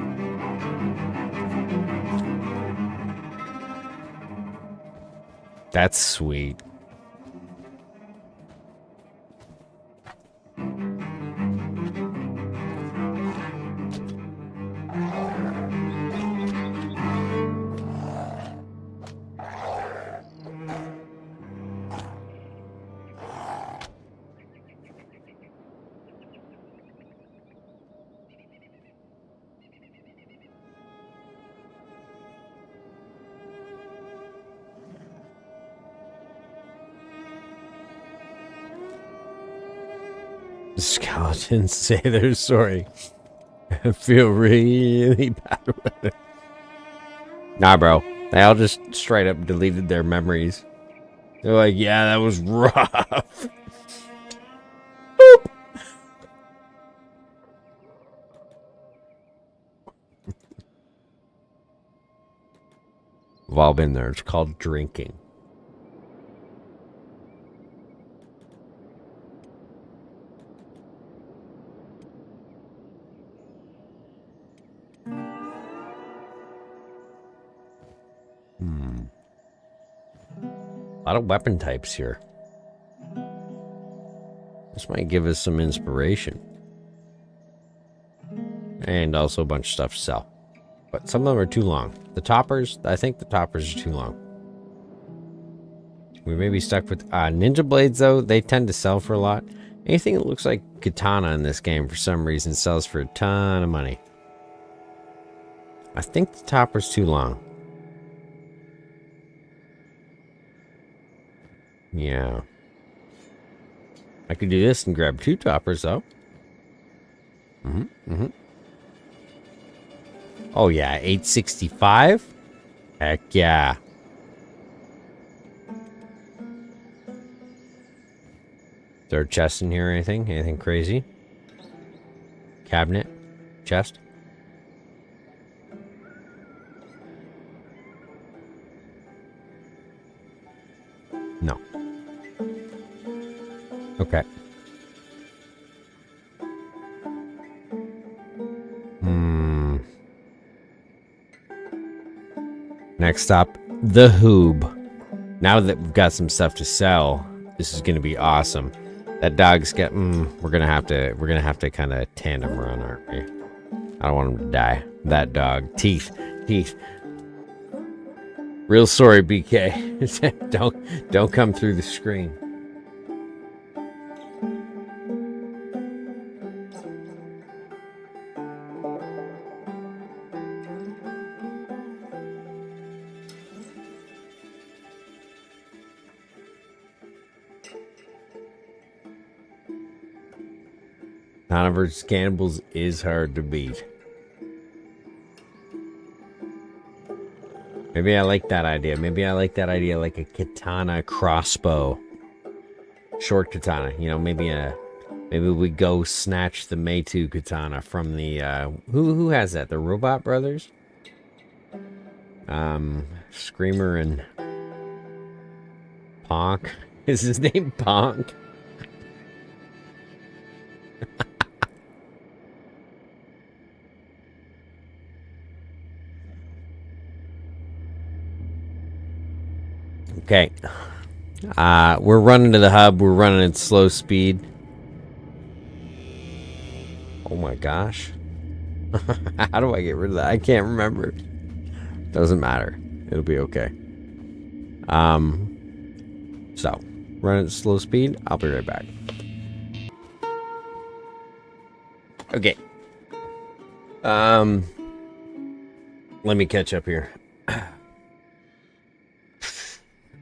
That's sweet. Skeletons say they're sorry. I feel really bad with it. Nah, bro. They all just straight up deleted their memories. They're like, yeah, that was rough. Boop. We've all been there. It's called drinking. A lot of weapon types here. This might give us some inspiration. And also a bunch of stuff to sell. But some of them are too long. The toppers, I think the toppers are too long. We may be stuck with ninja blades though. They tend to sell for a lot. Anything that looks like katana in this game for some reason sells for a ton of money. I think the topper's too long. Yeah. I could do this and grab 2 toppers though. Oh yeah, 865? Heck yeah. Is there a chest in here or anything? Anything crazy? Cabinet? Chest? No. Okay. Next stop, the Hoob. Now that we've got some stuff to sell, this is gonna be awesome. That dog's got. We're gonna have to kind of tandem run, aren't we? I don't want him to die. That dog, teeth. Real sorry, BK. don't come through the screen. Katana versus Cannibals is hard to beat. Maybe I like that idea. Maybe I like that idea, like a katana crossbow. Short katana. You know, maybe we go snatch the Meitu katana from the who has that? The Robot Brothers? Screamer and Ponk. Is his name Ponk? Okay. We're running to the hub. We're running at slow speed. Oh my gosh. How do I get rid of that? I can't remember. Doesn't matter. It'll be okay. So, run at slow speed. I'll be right back. Okay. Let me catch up here.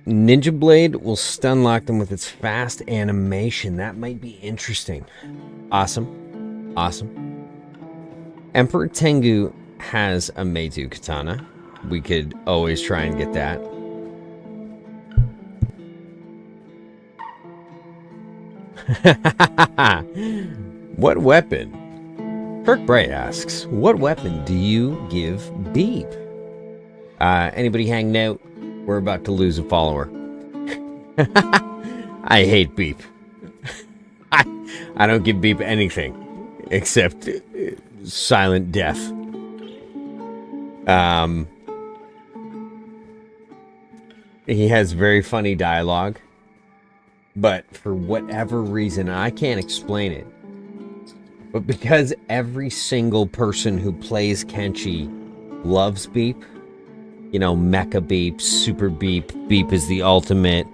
Ninja Blade will stun lock them with its fast animation. That might be interesting. Awesome. Awesome. Emperor Tengu has a Meitu katana. We could always try and get that. What weapon? Kirk Bray asks, what weapon do you give Beep? Anybody hanging out? We're about to lose a follower. I hate Beep. I don't give Beep anything except silent death. He has very funny dialogue, but for whatever reason, I can't explain it, but because every single person who plays Kenshi loves Beep, you know, Mecha Beep, Super Beep, Beep is the ultimate.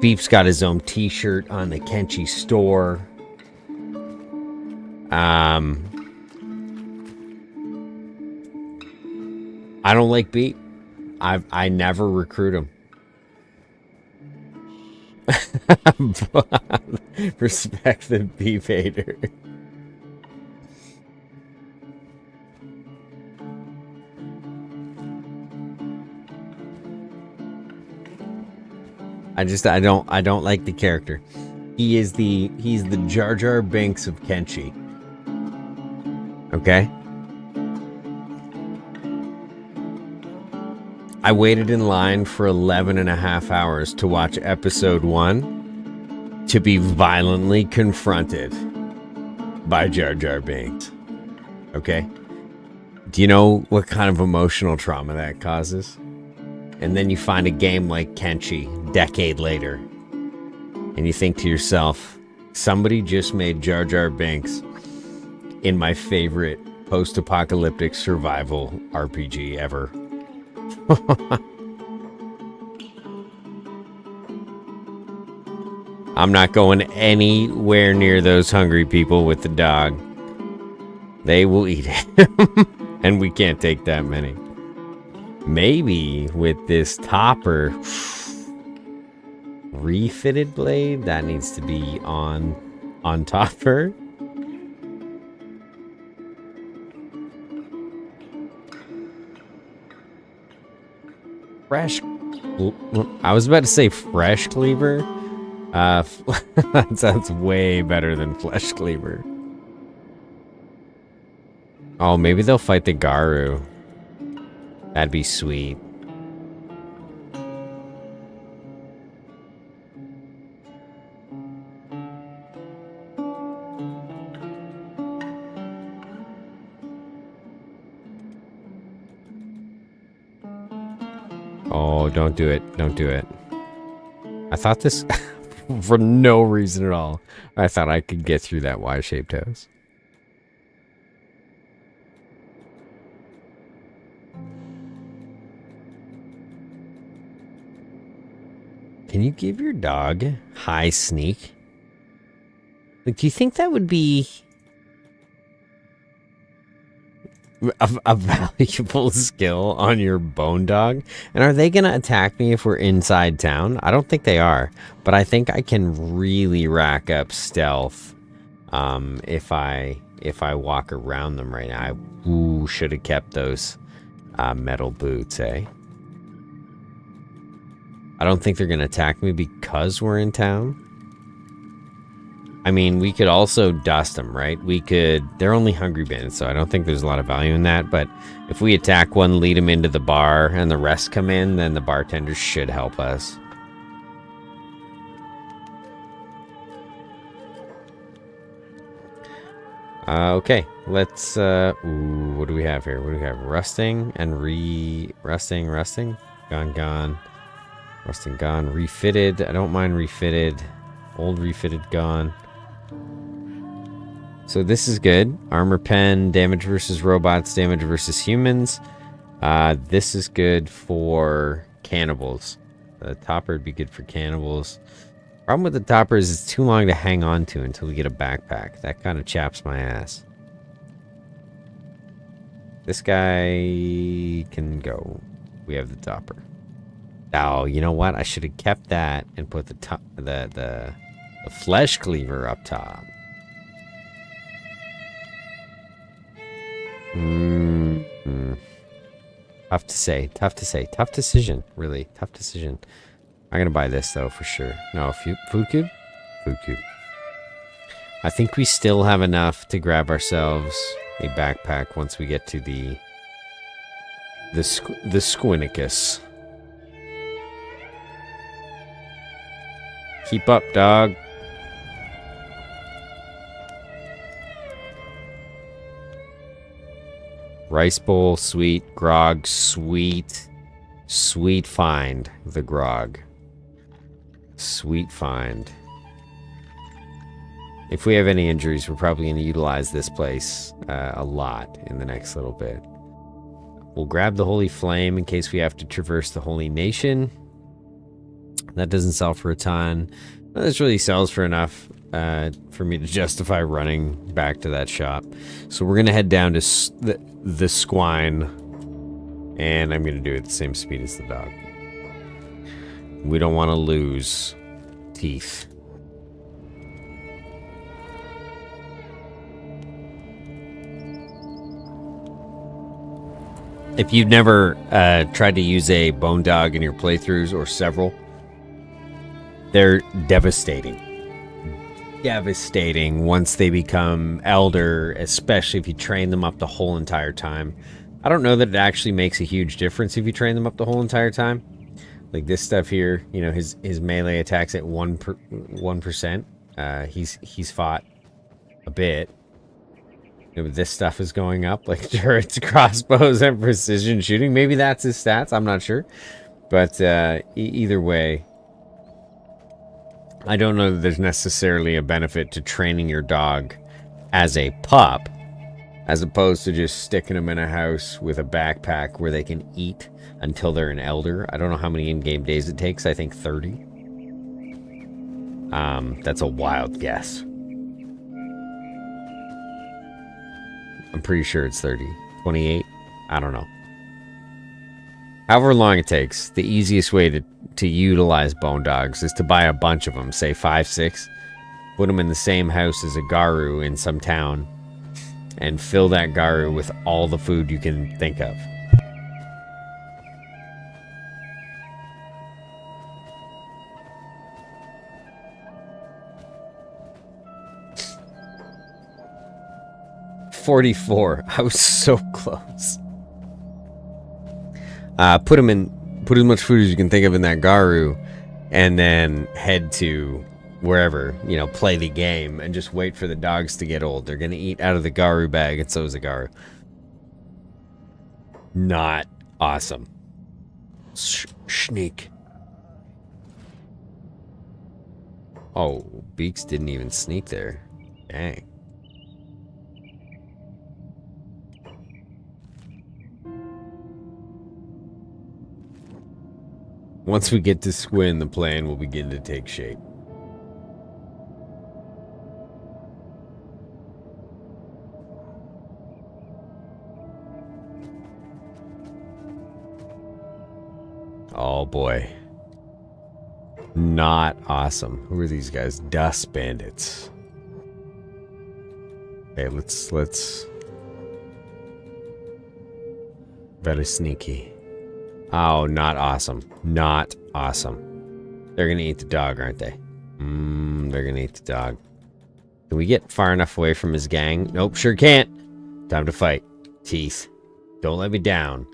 Beep's got his own t-shirt on the Kenshi store. I don't like Beep. I never recruit him. Respect the Beep hater. I don't like the character. He's the Jar Jar Binks of Kenshi. Okay? I waited in line for 11 and a half hours to watch episode 1 to be violently confronted by Jar Jar Binks. Okay? Do you know what kind of emotional trauma that causes? And then you find a game like Kenshi a decade later, and you think to yourself, somebody just made Jar Jar Binks in my favorite post-apocalyptic survival RPG ever. I'm not going anywhere near those hungry people with the dog. They will eat it. And we can't take that many. Maybe with this topper refitted blade, that needs to be on topper. Fresh. I was about to say fresh cleaver. That sounds way better than flesh cleaver. Oh, maybe they'll fight the Garu. That'd be sweet. Oh, don't do it. Don't do it. I thought this, for no reason at all, I thought I could get through that Y-shaped house. Can you give your dog high sneak? Like, do you think that would be a valuable skill on your bone dog? And are they gonna attack me if we're inside town? I don't think they are, but I think I can really rack up stealth If I walk around them right now. I should have kept those metal boots, eh? I don't think they're going to attack me because we're in town. I mean, we could also dust them, right? We could... They're only hungry bandits, so I don't think there's a lot of value in that. But if we attack one, lead them into the bar, and the rest come in, then the bartenders should help us. Okay, let's... what do we have here? What do we have? Rusting and Rusting. Gone. Rusting gone. Refitted. I don't mind refitted. Old refitted gone. So this is good. Armor pen, damage versus robots, damage versus humans. This is good for cannibals. The topper would be good for cannibals. Problem with the topper is it's too long to hang on to until we get a backpack. That kind of chaps my ass. This guy can go. We have the topper. Oh, you know what? I should have kept that and put the flesh cleaver up top. Tough to say. Tough decision. Really tough decision. I'm gonna buy this though for sure. No, food cube. I think we still have enough to grab ourselves a backpack once we get to the Squinicus. Keep up, dog. Rice bowl, sweet. Grog, sweet. Sweet find, the grog. Sweet find. If we have any injuries, we're probably going to utilize this place a lot in the next little bit. We'll grab the Holy Flame in case we have to traverse the Holy Nation. That doesn't sell for a ton. This really sells for enough for me to justify running back to that shop. So we're going to head down to the Squine, and I'm going to do it at the same speed as the dog. We don't want to lose teeth. If you've never tried to use a bone dog in your playthroughs, or several, they're devastating. Devastating once they become elder, especially if you train them up the whole entire time. I don't know that it actually makes a huge difference if you train them up the whole entire time. Like this stuff here, you know, his melee attacks at 1%. He's fought a bit. You know, this stuff is going up, like turrets, crossbows, and precision shooting. Maybe that's his stats. I'm not sure. But either way, I don't know that there's necessarily a benefit to training your dog as a pup, as opposed to just sticking them in a house with a backpack where they can eat until they're an elder. I don't know how many in-game days it takes. I think 30. That's a wild guess. I'm pretty sure it's 30. 28? I don't know. However long it takes, the easiest way to utilize bone dogs is to buy a bunch of them, say 5, 6, put them in the same house as a Garu in some town, and fill that Garu with all the food you can think of. $44. I was so close. Put as much food as you can think of in that Garu, and then head to wherever, you know, play the game, and just wait for the dogs to get old. They're gonna eat out of the Garu bag, and so is the Garu. Not awesome. Sneak. Oh, Beaks didn't even sneak there. Dang. Once we get to Squin, the plan will begin to take shape. Oh boy. Not awesome. Who are these guys? Dust bandits. Okay, let's... Very sneaky. Oh, not awesome. Not awesome. They're gonna eat the dog, aren't they? They're gonna eat the dog. Can we get far enough away from his gang? Nope, sure can't. Time to fight. Teeth. Don't let me down.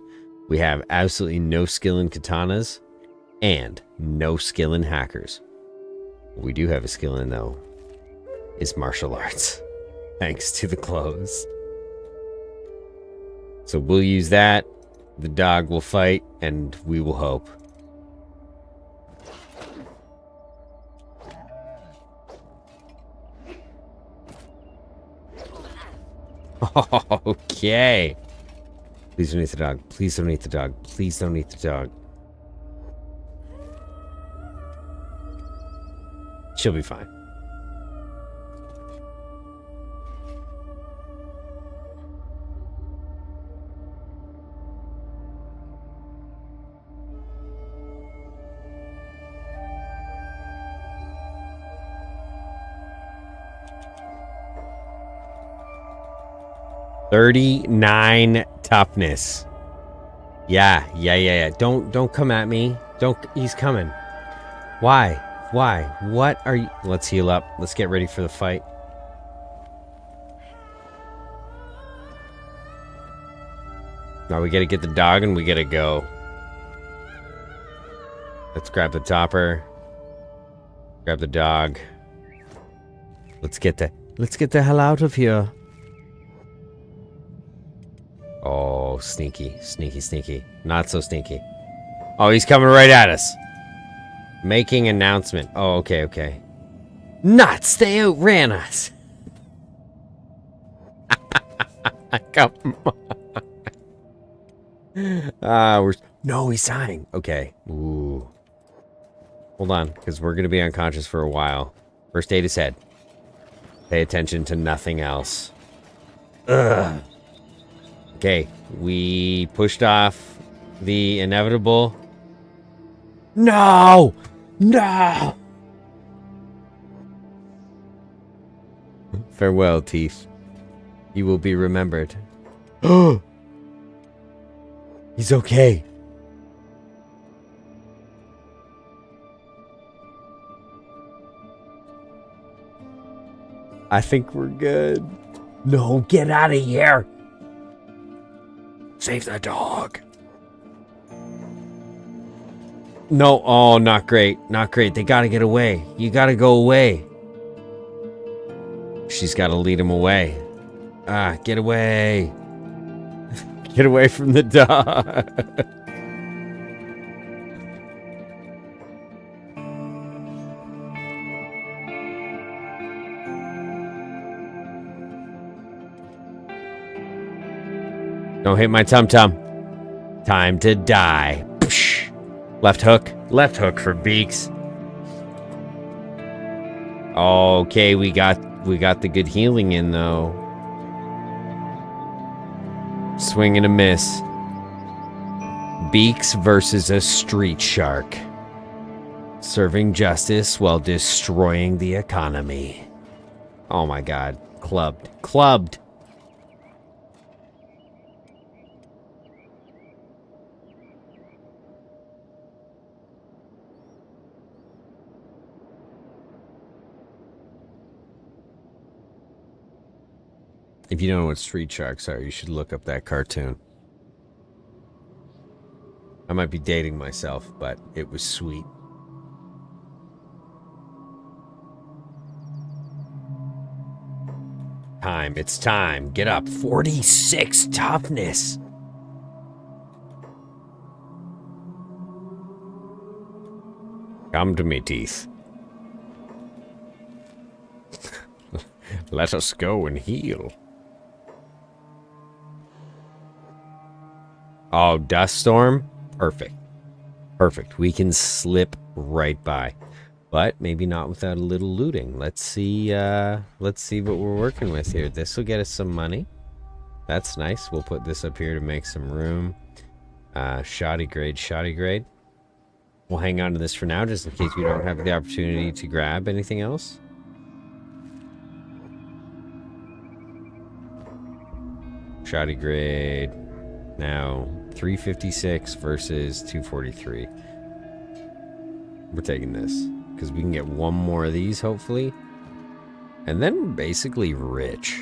We have absolutely no skill in katanas and no skill in hackers. What we do have a skill in, though, is martial arts. Thanks to the clothes. So we'll use that. The dog will fight, and we will hope. Okay. Please don't eat the dog. Please don't eat the dog. Please don't eat the dog. She'll be fine. $39 toughness. Yeah. Don't come at me. He's coming. Why? What are you? Let's heal up. Let's get ready for the fight. Now we gotta get the dog and we gotta go. Let's grab the topper. Grab the dog. Let's get the hell out of here. Oh, sneaky. Not so sneaky. Oh, he's coming right at us. Making announcement. Oh, okay. Nuts! They outran us. Come on. No, he's dying. Okay. Ooh. Hold on, because we're gonna be unconscious for a while. First aid is head. Pay attention to nothing else. Ugh. Okay, we pushed off the inevitable. No! Farewell, teeth. You will be remembered. He's okay. I think we're good. No, get out of here. Save the dog. No, oh, not great. They gotta get away. You gotta go away. She's gotta lead him away. Get away. Get away from the dog. Don't hit my tum-tum. Time to die. Psh. Left hook for Beaks. Okay, we got the good healing in though. Swing and a miss. Beaks versus a street shark. Serving justice while destroying the economy. Oh my god. Clubbed. If you don't know what street sharks are, you should look up that cartoon. I might be dating myself, but it was sweet. It's time. Get up. 46 toughness. Come to me, teeth. Let us go and heal. Oh, dust storm? Perfect. We can slip right by. But maybe not without a little looting. Let's see what we're working with here. This will get us some money. That's nice. We'll put this up here to make some room. Shoddy grade. We'll hang on to this for now, just in case we don't have the opportunity to grab anything else. Shoddy grade. Now, 356 versus 243. We're taking this. Because we can get one more of these, hopefully. And then we're basically rich.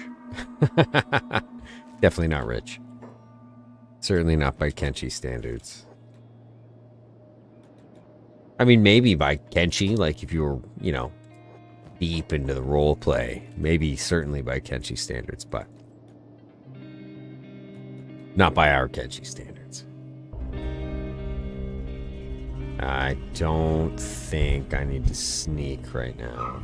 Definitely not rich. Certainly not by Kenshi standards. I mean, maybe by Kenshi, like if you were, you know, deep into the role play. Maybe certainly by Kenshi standards, but not by our Kenshi standards. I don't think I need to sneak right now.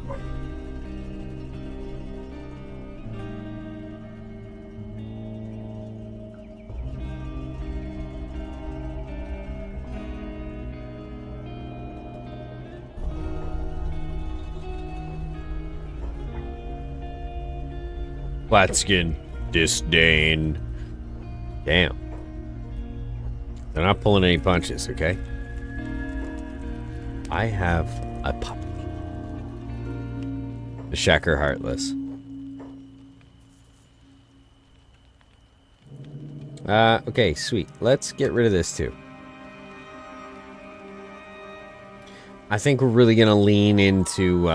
Flatskin disdain. Damn. They're not pulling any punches, okay? I have a puppy. The Shacker Heartless. Okay, sweet. Let's get rid of this too. I think we're really gonna lean into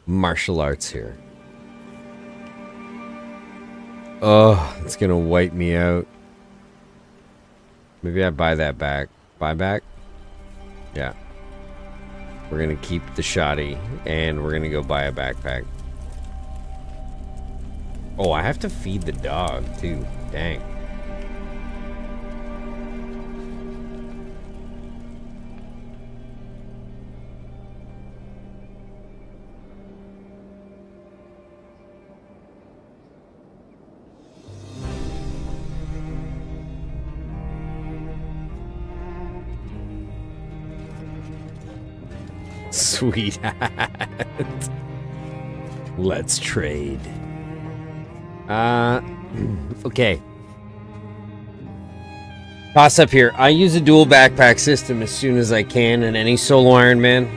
martial arts here. Oh, it's gonna wipe me out. Maybe I buy that back. Buy back? Yeah. We're gonna keep the shoddy, and we're gonna go buy a backpack. Oh, I have to feed the dog, too. Dang. Sweetheart. Let's trade. Okay. Toss up here. I use a dual backpack system as soon as I can in any solo Ironman.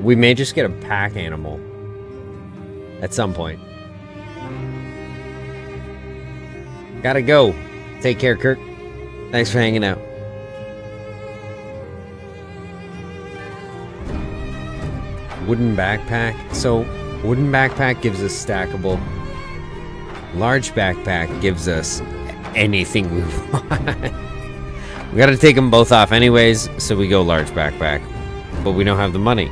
We may just get a pack animal at some point. Gotta go. Take care, Kirk. Thanks for hanging out. Wooden backpack. So, wooden backpack gives us stackable. Large backpack gives us anything we want. We gotta take them both off anyways, so we go large backpack. But we don't have the money.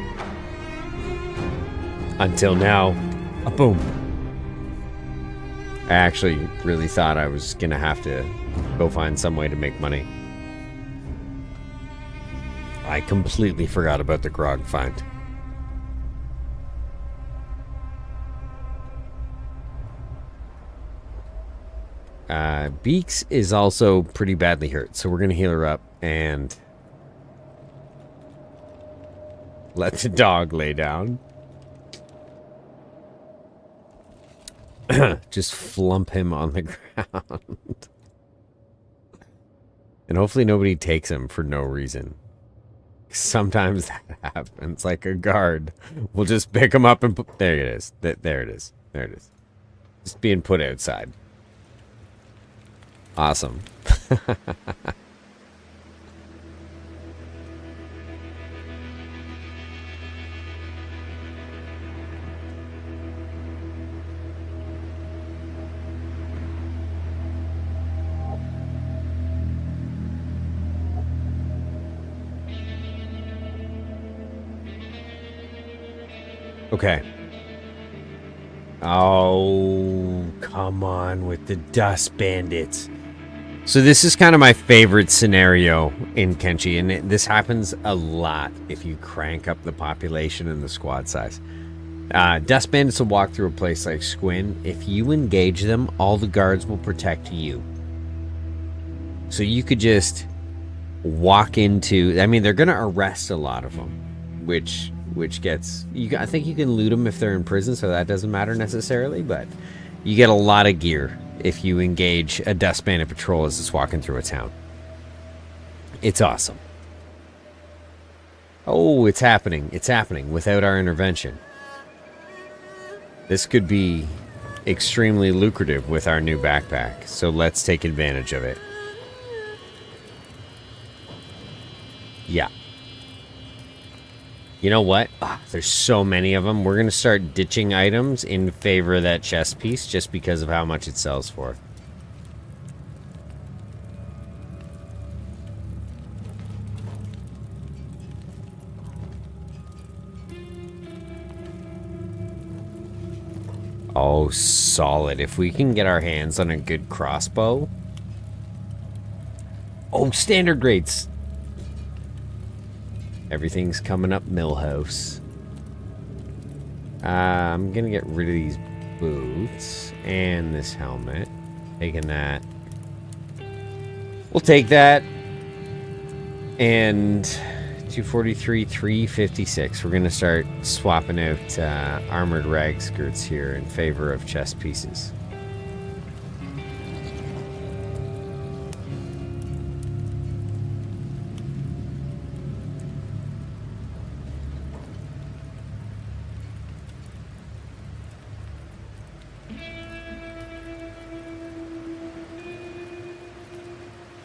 Until now. Boom. I actually really thought I was gonna have to go find some way to make money. I completely forgot about the grog find. Beaks is also pretty badly hurt, so we're gonna heal her up and let the dog lay down. Just flump him on the ground. And hopefully nobody takes him for no reason. Sometimes that happens, like a guard. We'll just pick him up and put... There it is. There it is. There it is. Just being put outside. Awesome. Okay. Oh, come on with the dust bandits. So this is kind of my favorite scenario in Kenshi, and this happens a lot if you crank up the population and the squad size. Dust bandits will walk through a place like Squin. If you engage them, all the guards will protect you. So you could just walk into... I mean, they're going to arrest a lot of them, which gets... I think you can loot them if they're in prison, so that doesn't matter necessarily, but you get a lot of gear if you engage a dust bandit patrol as it's walking through a town. It's awesome. Oh, it's happening. It's happening without our intervention. This could be extremely lucrative with our new backpack. So let's take advantage of it. Yeah. You know what? There's so many of them. We're going to start ditching items in favor of that chest piece just because of how much it sells for. Oh, solid. If we can get our hands on a good crossbow. Oh, standard grades. Everything's coming up Millhouse. I'm gonna get rid of these boots and this helmet. Taking that. We'll take that. And 243, 356. We're gonna start swapping out armored rag skirts here in favor of chest pieces.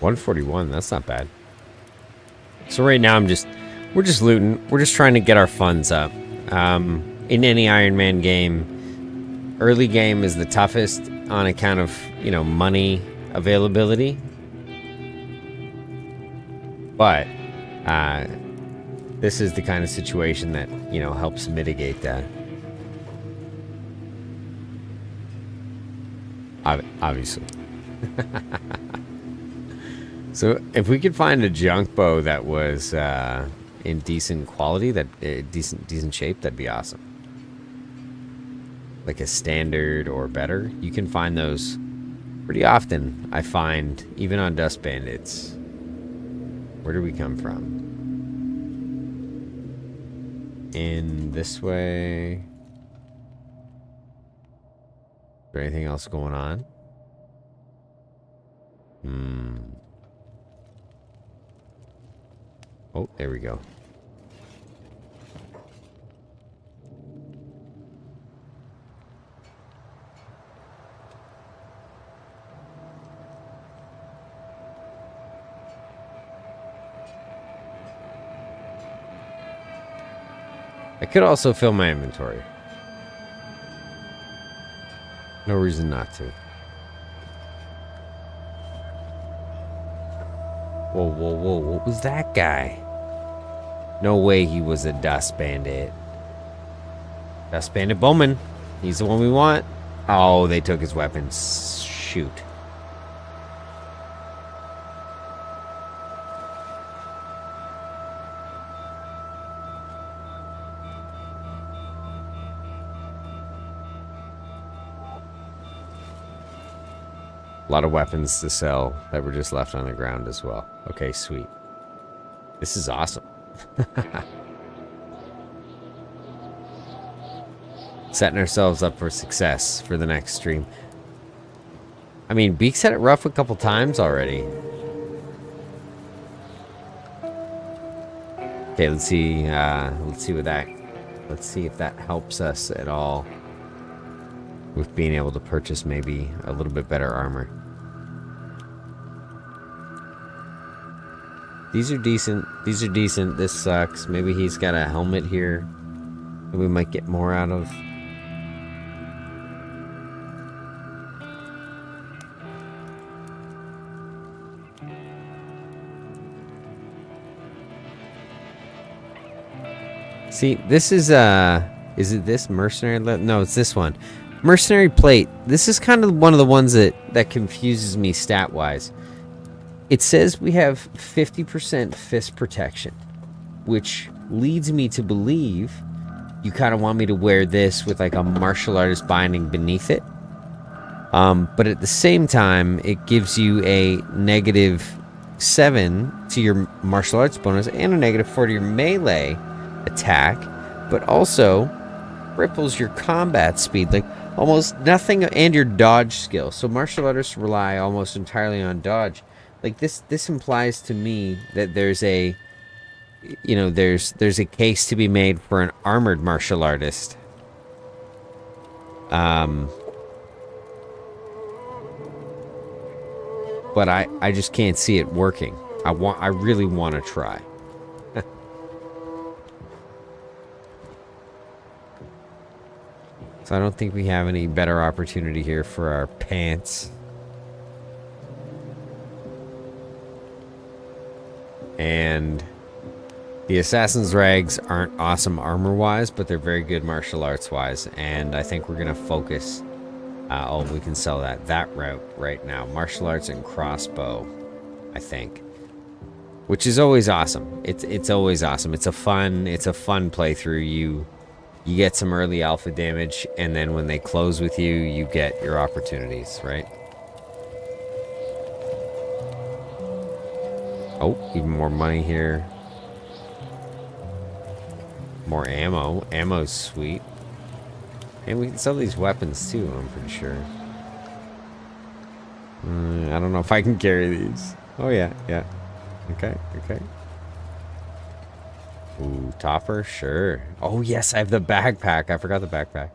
$141, that's not bad. So right now we're just looting. We're just trying to get our funds up. In any Ironman game, early game is the toughest on account of, you know, money availability. But this is the kind of situation that, you know, helps mitigate that. Obviously. So if we could find a junk bow that was in decent quality, that decent shape, that'd be awesome. Like a standard or better. You can find those pretty often, I find, even on dust bandits. Where do we come from? In this way. Is there anything else going on? Oh, there we go. I could also fill my inventory. No reason not to. Whoa, whoa, whoa. What was that guy? No way he was a dust bandit. Dust bandit Bowman. He's the one we want. Oh, they took his weapons. Shoot. A lot of weapons to sell that were just left on the ground as well. Okay, sweet. This is awesome. Setting ourselves up for success for the next stream. I mean, Beaks had it rough a couple times already. Okay, let's see what that. Let's see if that helps us at all with being able to purchase maybe a little bit better armor. These are decent. These are decent. This sucks. Maybe he's got a helmet here that we might get more out of. See, this is it this mercenary? No, it's this one. Mercenary plate. This is kind of one of the ones that confuses me stat-wise. It says we have 50% fist protection, which leads me to believe you kind of want me to wear this with like a martial artist binding beneath it. But at the same time, it gives you a -7 to your martial arts bonus and a -4 to your melee attack, but also ripples your combat speed, like almost nothing, and your dodge skill. So martial artists rely almost entirely on dodge. Like this implies to me that there's a, you know, there's a case to be made for an armored martial artist. but I just can't see it working. I really want to try. So I don't think we have any better opportunity here for our pants. And the Assassin's Rags aren't awesome armor-wise, but they're very good martial arts-wise. And I think we're going to focus... we can sell that route right now. Martial arts and crossbow, I think. Which is always awesome. It's always awesome. It's a fun playthrough. You get some early alpha damage, and then when they close with you, you get your opportunities, right? Oh, even more money here. More ammo. Ammo's sweet. And we can sell these weapons too, I'm pretty sure. I don't know if I can carry these. Oh yeah. Okay. Ooh, topper, sure. Oh yes, I have the backpack. I forgot the backpack.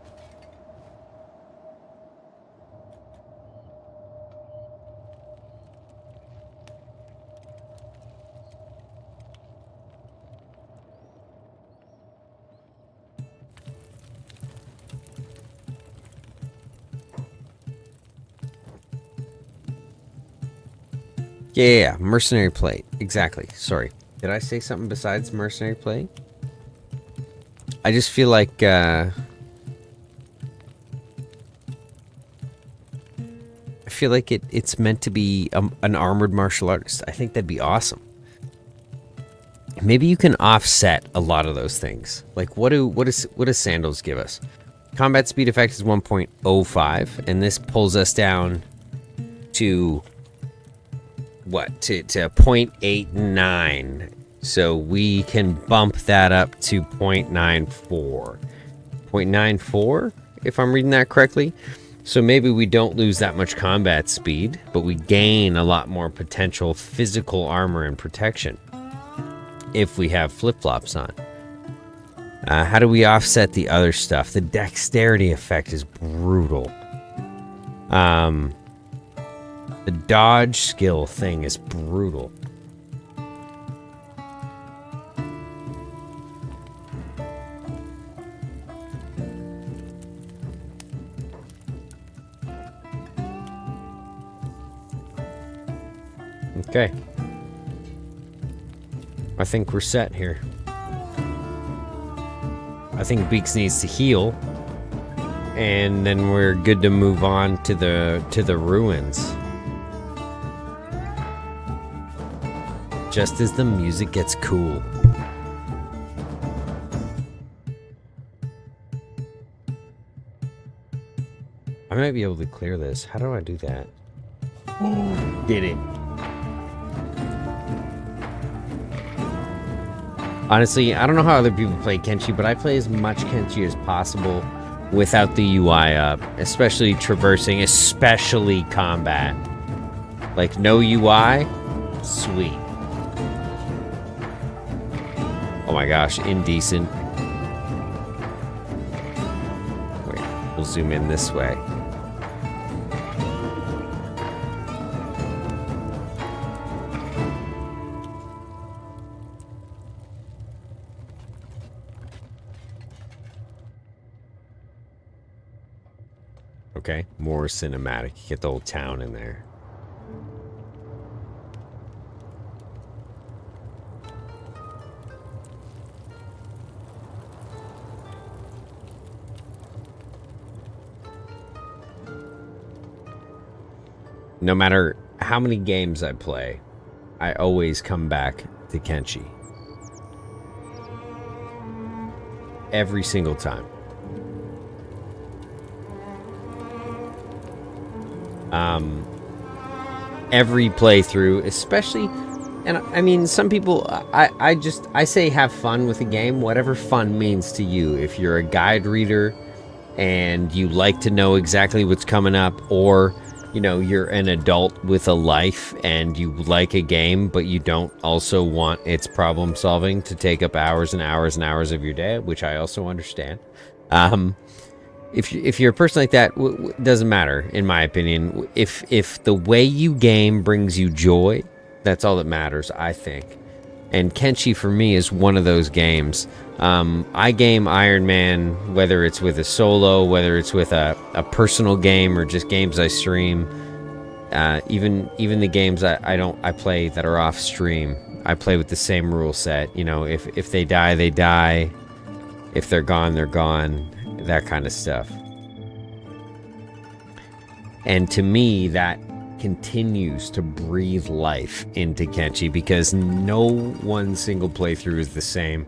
Yeah, mercenary plate. Exactly. Sorry. Did I say something besides mercenary plate? I just feel like, I feel like it's meant to be an armored martial artist. I think that'd be awesome. Maybe you can offset a lot of those things. Like, what does sandals give us? Combat speed effect is 1.05, and this pulls us down to... what, to 0.89, so we can bump that up to 0.94. 0.94, if I'm reading that correctly. So maybe we don't lose that much combat speed, but we gain a lot more potential physical armor and protection if we have flip-flops on. How do we offset the other stuff? The dexterity effect is brutal. The dodge skill thing is brutal. Okay. I think we're set here. I think Beaks needs to heal. And then we're good to move on to the ruins. Just as the music gets cool. I might be able to clear this. How do I do that? Did it. Honestly, I don't know how other people play Kenshi, but I play as much Kenshi as possible without the UI up. Especially traversing, especially combat. Like, no UI? Sweet. Oh my gosh, indecent. Wait, we'll zoom in this way. Okay, more cinematic. Get the whole town in there. No matter how many games I play, I always come back to Kenshi. Every single time. Every playthrough, especially, and I mean, some people, I say have fun with a game, whatever fun means to you. If you're a guide reader and you like to know exactly what's coming up, or, you know, you're an adult with a life and you like a game, but you don't also want its problem solving to take up hours and hours and hours of your day, which I also understand. if you're a person like that, doesn't matter, in my opinion. If the way you game brings you joy, that's all that matters, I think. And Kenshi for me is one of those games. I game Ironman, whether it's with a solo, whether it's with a personal game, or just games I stream. Even the games I play that are off stream, I play with the same rule set. You know, if they die, they die. If they're gone, they're gone. That kind of stuff. And to me, that continues to breathe life into Kenshi, because no one single playthrough is the same.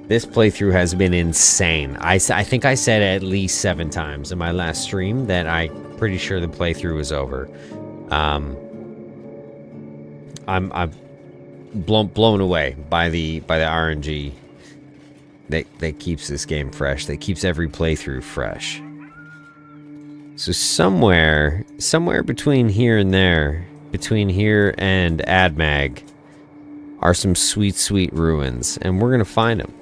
This playthrough has been insane. I think I said at least 7 times in my last stream that I'm pretty sure the playthrough was over. I'm blown away by the RNG that keeps this game fresh, that keeps every playthrough fresh. So somewhere between here and there, between here and AdMag, are some sweet ruins, and we're gonna find them.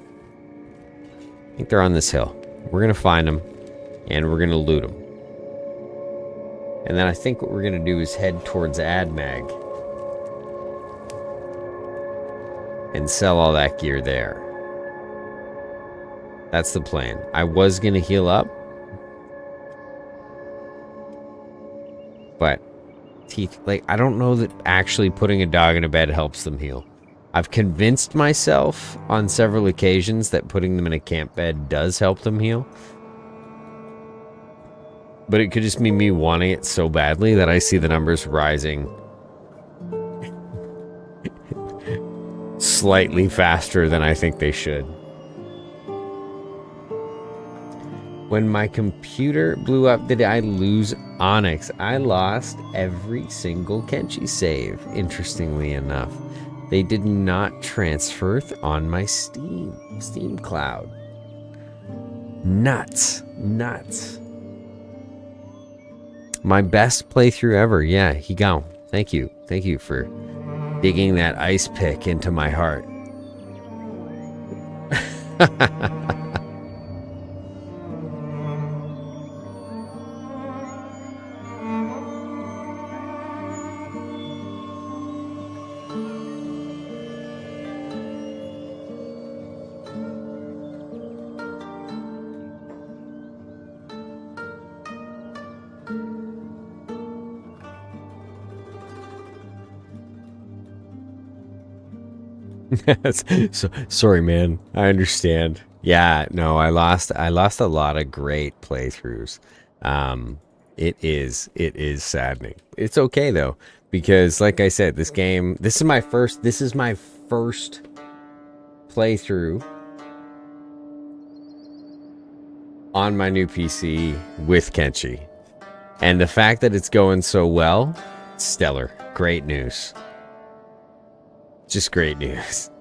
I think they're on this hill. We're gonna find them, and we're gonna loot them. And then I think what we're gonna do is head towards AdMag and sell all that gear there. That's the plan. I was gonna heal up, but teeth, like, I don't know that actually putting a dog in a bed helps them heal. I've convinced myself on several occasions that putting them in a camp bed does help them heal. But it could just be me wanting it so badly that I see the numbers rising slightly faster than I think they should. When my computer blew up, did I lose Onyx? I lost every single Kenshi save, interestingly enough. They did not transfer on my Steam cloud. Nuts. My best playthrough ever. Yeah, Higao. Thank you. Thank you for digging that ice pick into my heart. So, sorry, man. I understand. Yeah, no, I lost a lot of great playthroughs. It is saddening. It's okay though, because like I said, this is my first playthrough on my new PC with Kenshi. And the fact that it's going so well, stellar. Great news. Just great news.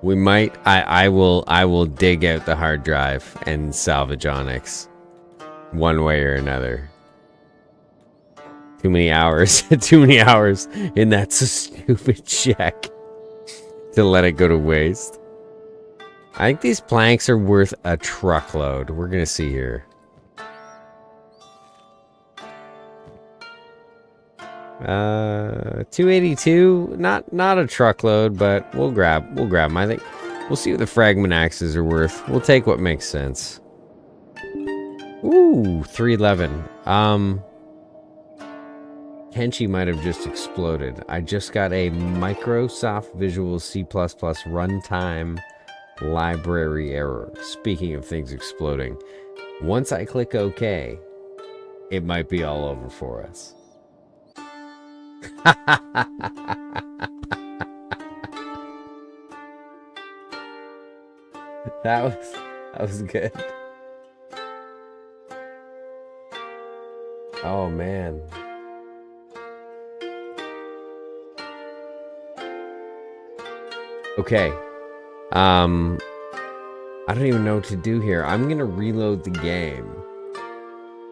We might, I will dig out the hard drive and salvage Onyx one way or another. Too many hours in that stupid check to let it go to waste. I think these planks are worth a truckload. We're gonna see here. 282, not a truckload, but we'll grab them. I think we'll see what the fragment axes are worth. We'll take what makes sense. Ooh, 311. Kenshi might have just exploded. I just got a Microsoft Visual C++ runtime library error. Speaking of things exploding, once I click OK, it might be all over for us. That was good. Oh man. Okay. I don't even know what to do here. I'm gonna reload the game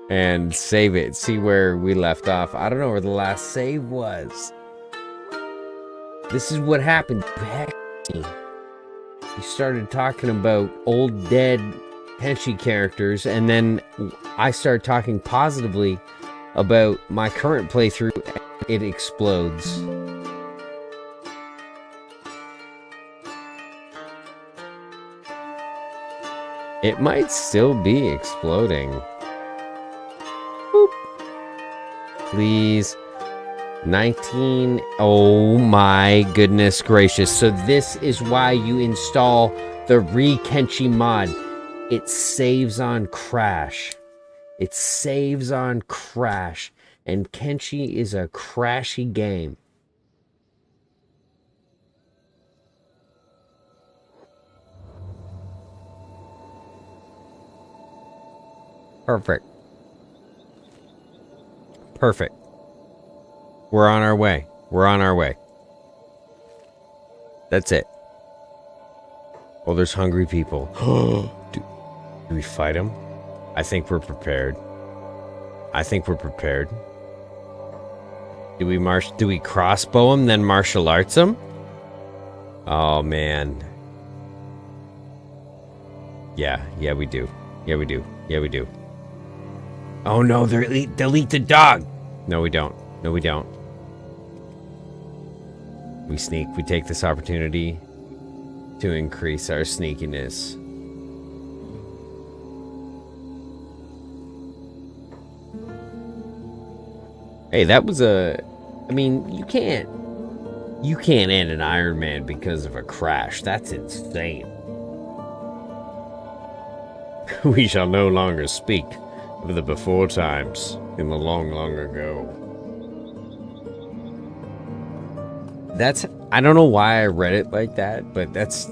and save it, see where we left off. I don't know where the last save was. This is what happened. you started talking about old dead Kenshi characters, and then I started talking positively about my current playthrough. It explodes. It might still be exploding. Boop. Please. 19. Oh my goodness gracious. So this is why you install the Kenshi mod. It saves on crash. It saves on crash. And Kenshi is a crashy game. Perfect. Perfect. We're on our way. We're on our way. That's it. Oh, there's hungry people. Do we fight them? I think we're prepared. I think we're prepared. Do we crossbow them, then martial arts them? Oh, man. Yeah, we do. Yeah, we do. Yeah, we do. Oh, no, they'll eat the dog. No, we don't. No, we don't. We sneak. We take this opportunity to increase our sneakiness. Hey, that was a... I mean, you can't end an Ironman because of a crash. That's insane. We shall no longer speak of the before times in the long, long ago. That's... I don't know why I read it like that, but that's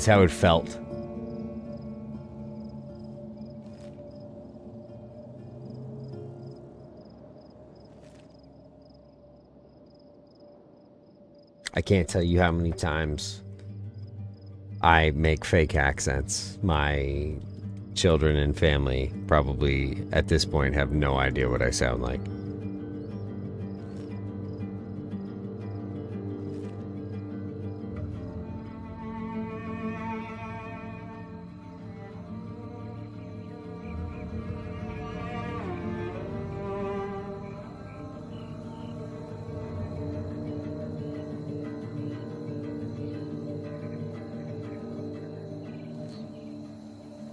how it felt. I can't tell you how many times I make fake accents. My children and family probably at this point have no idea what I sound like.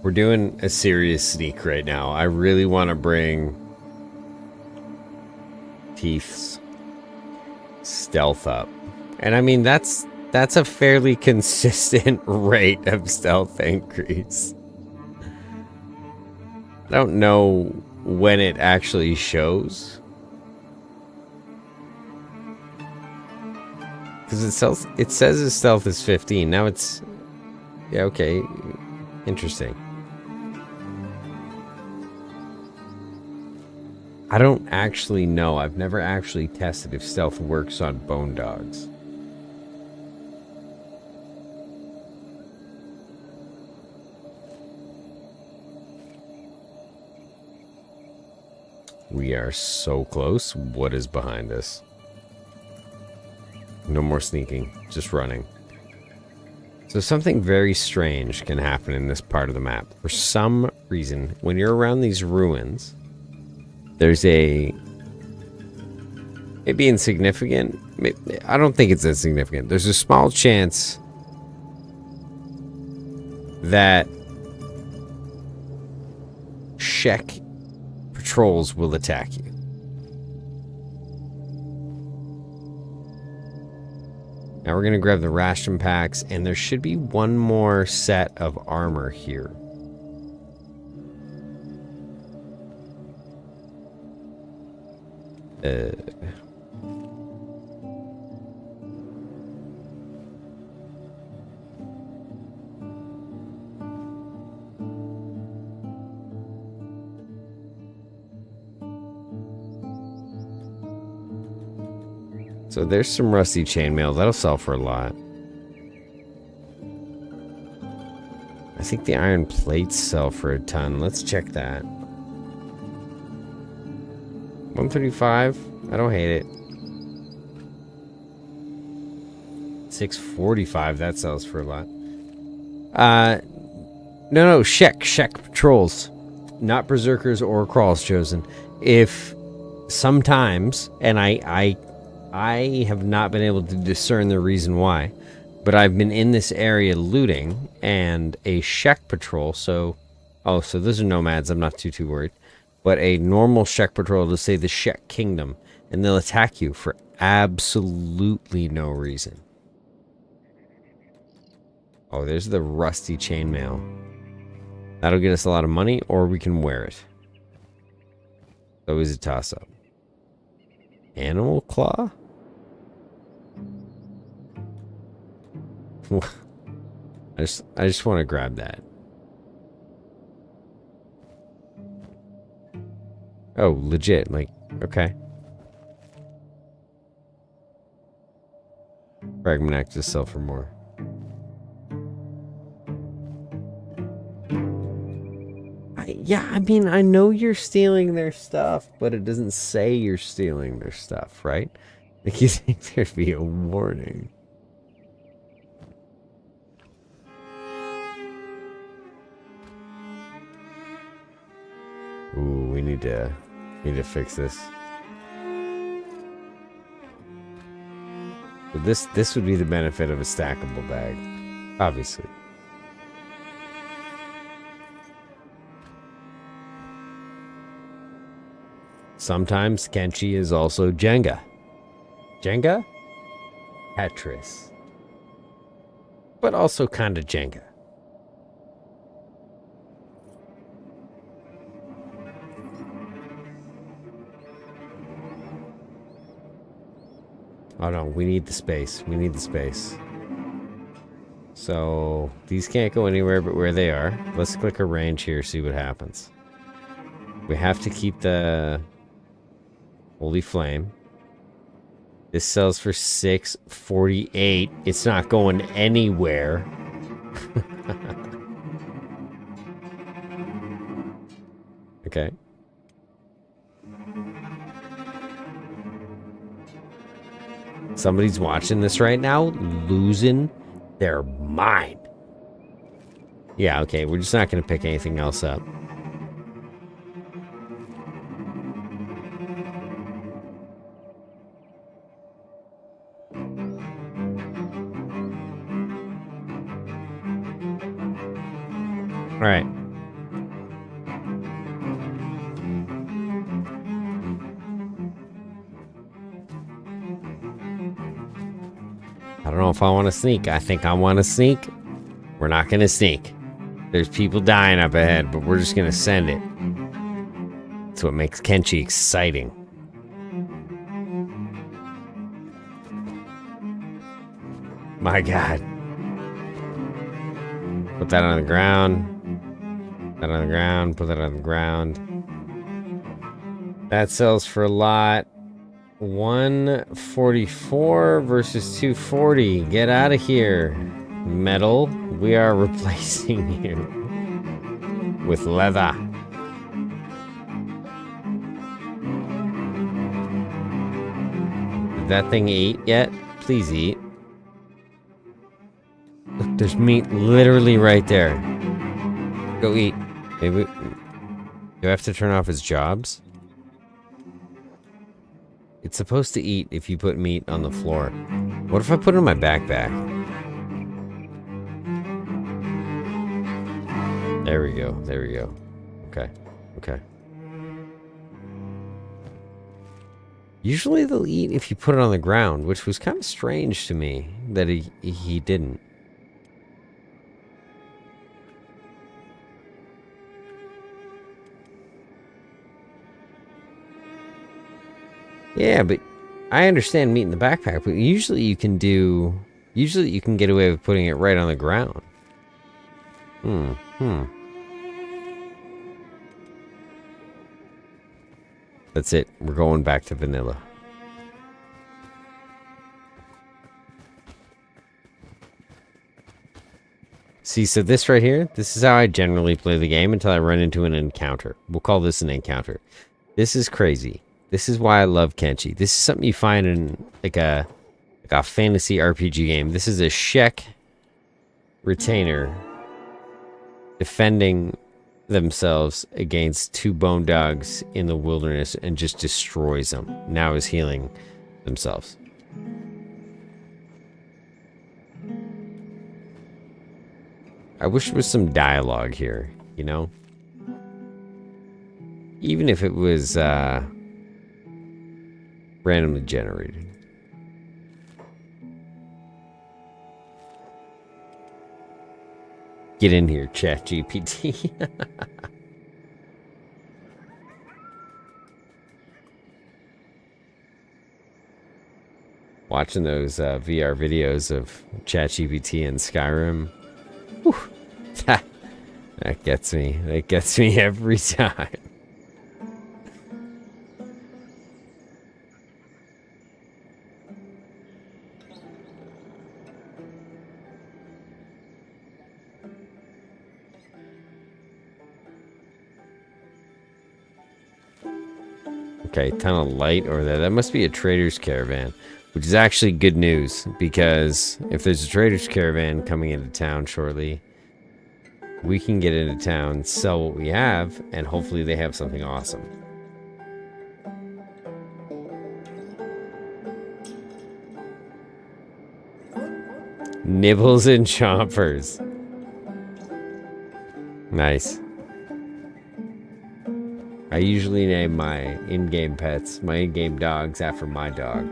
We're doing a serious sneak right now. I really want to bring Teeth's stealth up. And I mean, that's a fairly consistent rate of stealth increase. I don't know when it actually shows. Because it says his stealth is 15. Now it's... Yeah, okay. Interesting. I don't actually know. I've never actually tested if stealth works on bone dogs. We are so close. What is behind us? No more sneaking, just running. So something very strange can happen in this part of the map. For some reason, when you're around these ruins, there's a... maybe insignificant? I don't think it's insignificant. There's a small chance that Shek patrols will attack you. Now we're going to grab the ration packs, and there should be one more set of armor here. So there's some rusty chainmail. That'll sell for a lot. I think the iron plates sell for a ton. Let's check that. 135. I don't hate it. 645. That sells for a lot. No, Shek patrols. Not berserkers or crawls chosen. If sometimes, and I have not been able to discern the reason why, but I've been in this area looting, and a Shek patrol, so those are nomads, I'm not too worried, but a normal Shek patrol, let's say the Shek Kingdom, and they'll attack you for absolutely no reason. Oh, there's the rusty chainmail. That'll get us a lot of money, or we can wear it. Always a toss-up. Animal claw? I just want to grab that. Oh, legit. Like, okay. Fragment act to sell for more. Yeah, I mean, I know you're stealing their stuff, but it doesn't say you're stealing their stuff, right? Like, you think there'd be a warning. Ooh, we need to fix this. But this would be the benefit of a stackable bag, obviously. Sometimes Kenshi is also Jenga. Jenga? Tetris. But also kind of Jenga. Oh no, we need the space. We need the space. So, these can't go anywhere but where they are. Let's click arrange here, see what happens. We have to keep the Holy Flame. This sells for $6.48. It's not going anywhere. Okay. Somebody's watching this right now, losing their mind. Yeah, okay, we're just not going to pick anything else up. All right. I don't know if I want to sneak. I think I want to sneak. We're not going to sneak. There's people dying up ahead, but we're just going to send it. That's what makes Kenshi exciting. My God. Put that on the ground. Put that on the ground. Put that on the ground. That sells for a lot. 144 versus 240. Get out of here, metal. We are replacing you with leather. Did that thing eat yet? Please eat. Look, there's meat literally right there. Go eat. Maybe. Do I have to turn off his jobs? It's supposed to eat if you put meat on the floor. What if I put it in my backpack? There we go. There we go. Okay. Okay. Usually they'll eat if you put it on the ground, which was kind of strange to me that he didn't. Yeah, but I understand meat in the backpack, but usually you can get away with putting it right on the ground. That's it. We're going back to vanilla. See, so this right here, this is how I generally play the game until I run into an encounter. We'll call this an encounter. This is crazy. This is why I love Kenshi. This is something you find in like a fantasy RPG game. This is a Shek retainer defending themselves against 2 bone dogs in the wilderness and just destroys them. Now is healing themselves. I wish there was some dialogue here, you know? Even if it was randomly generated. Get in here, ChatGPT. Watching those VR videos of ChatGPT and Skyrim. Whew, that gets me. That gets me every time. Okay, ton of light over there. That must be a trader's caravan, which is actually good news, because if there's a trader's caravan coming into town shortly, we can get into town, sell what we have, and hopefully they have something awesome. Nibbles and chompers. Nice. I usually name my in-game pets, my in-game dogs, after my dog.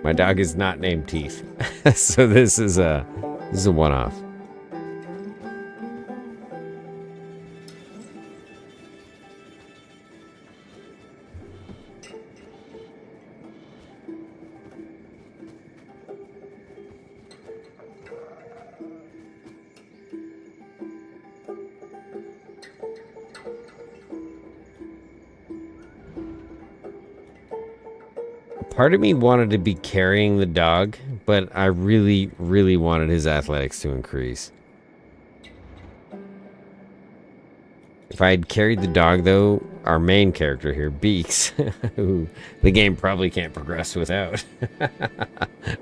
My dog is not named Teeth, so this is a one-off. Part of me wanted to be carrying the dog, but I really, really wanted his athletics to increase. If I had carried the dog, though, our main character here, Beaks, who the game probably can't progress without.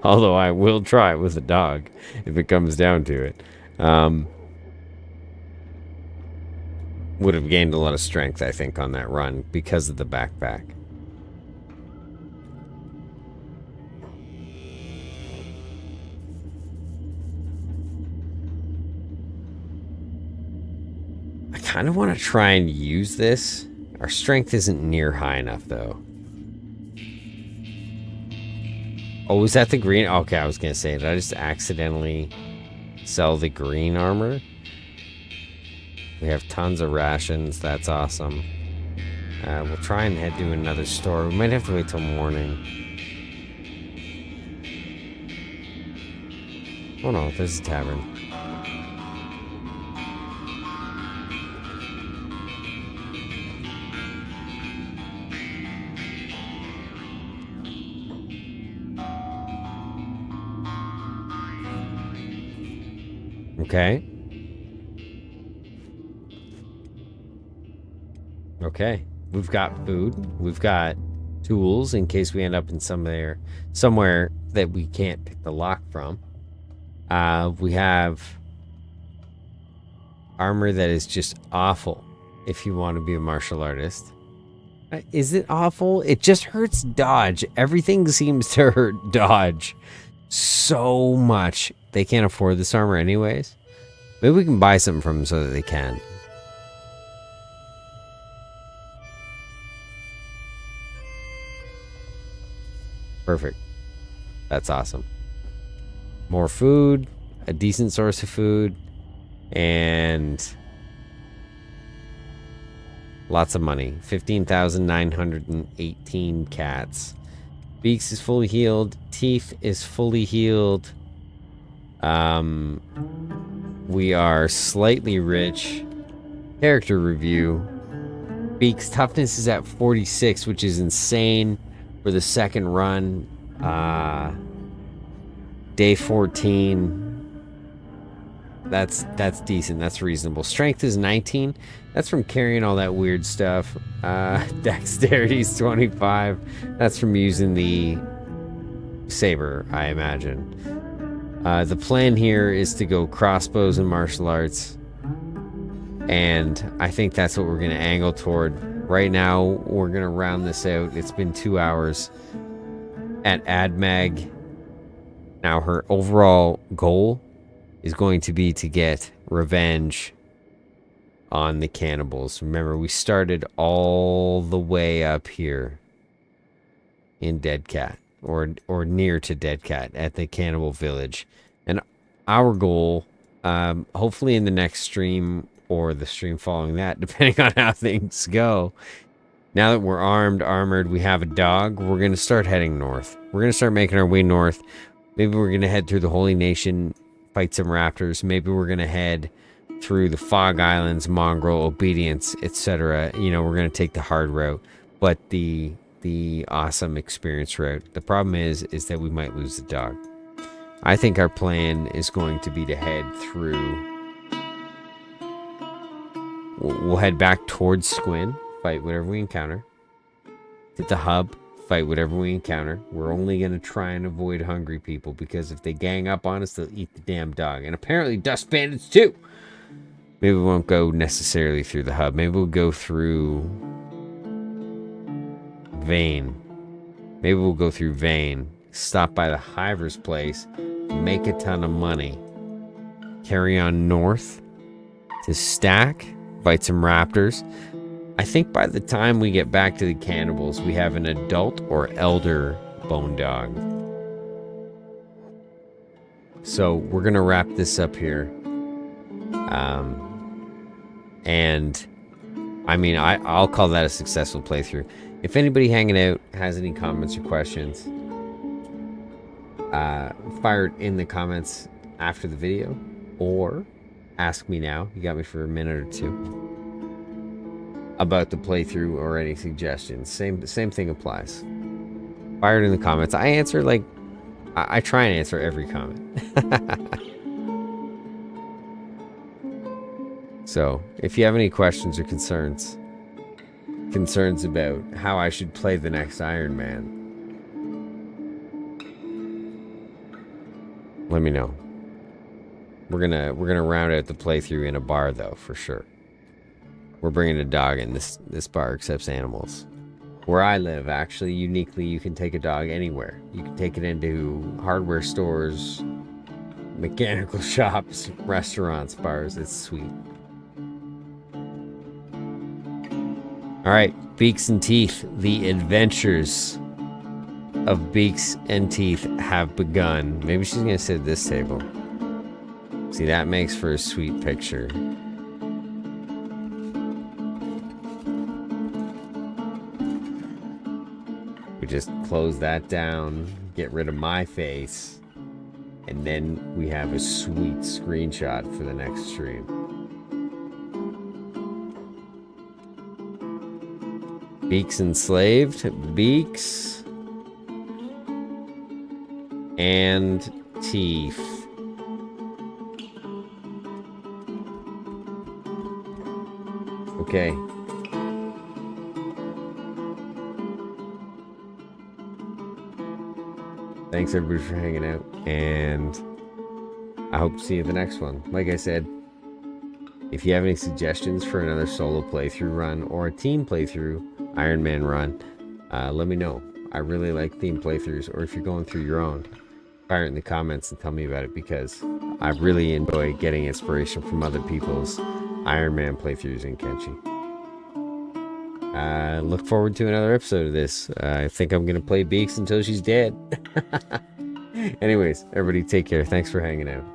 Although I will try with the dog, if it comes down to it. Would have gained a lot of strength, I think, on that run because of the backpack. I kind of want to try and use this. Our strength isn't near high enough, though. Oh, is that the green? Okay, I was going to say, did I just accidentally sell the green armor? We have tons of rations. That's awesome. We'll try and head to another store. We might have to wait till morning. Oh no, there's a tavern. Okay. Okay. We've got food. We've got tools in case we end up in somewhere that we can't pick the lock from. We have armor that is just awful if you want to be a martial artist. Is it awful? It just hurts dodge. Everything seems to hurt dodge so much. They can't afford this armor anyways. Maybe we can buy something from them so that they can. Perfect. That's awesome. More food, a decent source of food, and lots of money. 15,918 cats. Beaks is fully healed. Teeth is fully healed. We are slightly rich. Character review. Beaks' toughness is at 46, which is insane for the second run. Day 14. That's decent. That's reasonable. Strength is 19. That's from carrying all that weird stuff. Dexterity is 25. That's from using the saber, I imagine. The plan here is to go crossbows and martial arts. And I think that's what we're going to angle toward. Right now, we're going to round this out. It's been 2 hours at AdMag. Now, her overall goal is going to be to get revenge on the Cannibals. Remember, we started all the way up here in Dead Cat, or near to Dead Cat at the Cannibal Village. And our goal, hopefully in the next stream or the stream following that, depending on how things go, now that we're armored, we have a dog, we're going to start heading north. We're going to start making our way north. Maybe we're going to head through the Holy Nation, fight some raptors. Maybe we're going to head through the Fog Islands, Mongrel, Obedience, etc. You know, we're going to take the hard route, but the awesome experience route. The problem is that we might lose the dog. I think our plan is going to be to head through. We'll head back towards Squin, fight whatever we encounter. Hit the hub, fight whatever we encounter. We're only going to try and avoid hungry people, because if they gang up on us, they'll eat the damn dog. And apparently dust bandits too. Maybe we won't go necessarily through the hub. Maybe we'll go through Vane. Maybe we'll go through Vane. Stop by the Hiver's place. Make a ton of money. Carry on north to Stack. Fight some raptors. I think by the time we get back to the Cannibals, we have an adult or elder bone dog. So we're going to wrap this up here. And I mean, I'll call that a successful playthrough. If anybody hanging out has any comments or questions, fire it in the comments after the video, or ask me now. You got me for a minute or two about the playthrough, or any suggestions. Same thing applies. Fire it in the comments. I answer, like, I try and answer every comment. So, if you have any questions or concerns about how I should play the next Iron Man, let me know. We're gonna round out the playthrough in a bar, though, for sure. We're bringing a dog in. This bar accepts animals. Where I live, actually, uniquely, you can take a dog anywhere. You can take it into hardware stores, mechanical shops, restaurants, bars. It's sweet. All right, Beaks and Teeth. The adventures of Beaks and Teeth have begun. Maybe she's gonna sit at this table. See, that makes for a sweet picture. We just close that down, get rid of my face, and then we have a sweet screenshot for the next stream. Beaks enslaved, Beaks and Teeth. Okay. Thanks everybody for hanging out, and I hope to see you at the next one. Like I said, if you have any suggestions for another solo playthrough run or a team playthrough Ironman run, let me know. I really like team playthroughs, or if you're going through your own, fire it in the comments and tell me about it, because I really enjoy getting inspiration from other people's Ironman playthroughs in Kenshi. Look forward to another episode of this. I think I'm gonna play Beaks until she's dead. Anyways, everybody take care. Thanks for hanging out.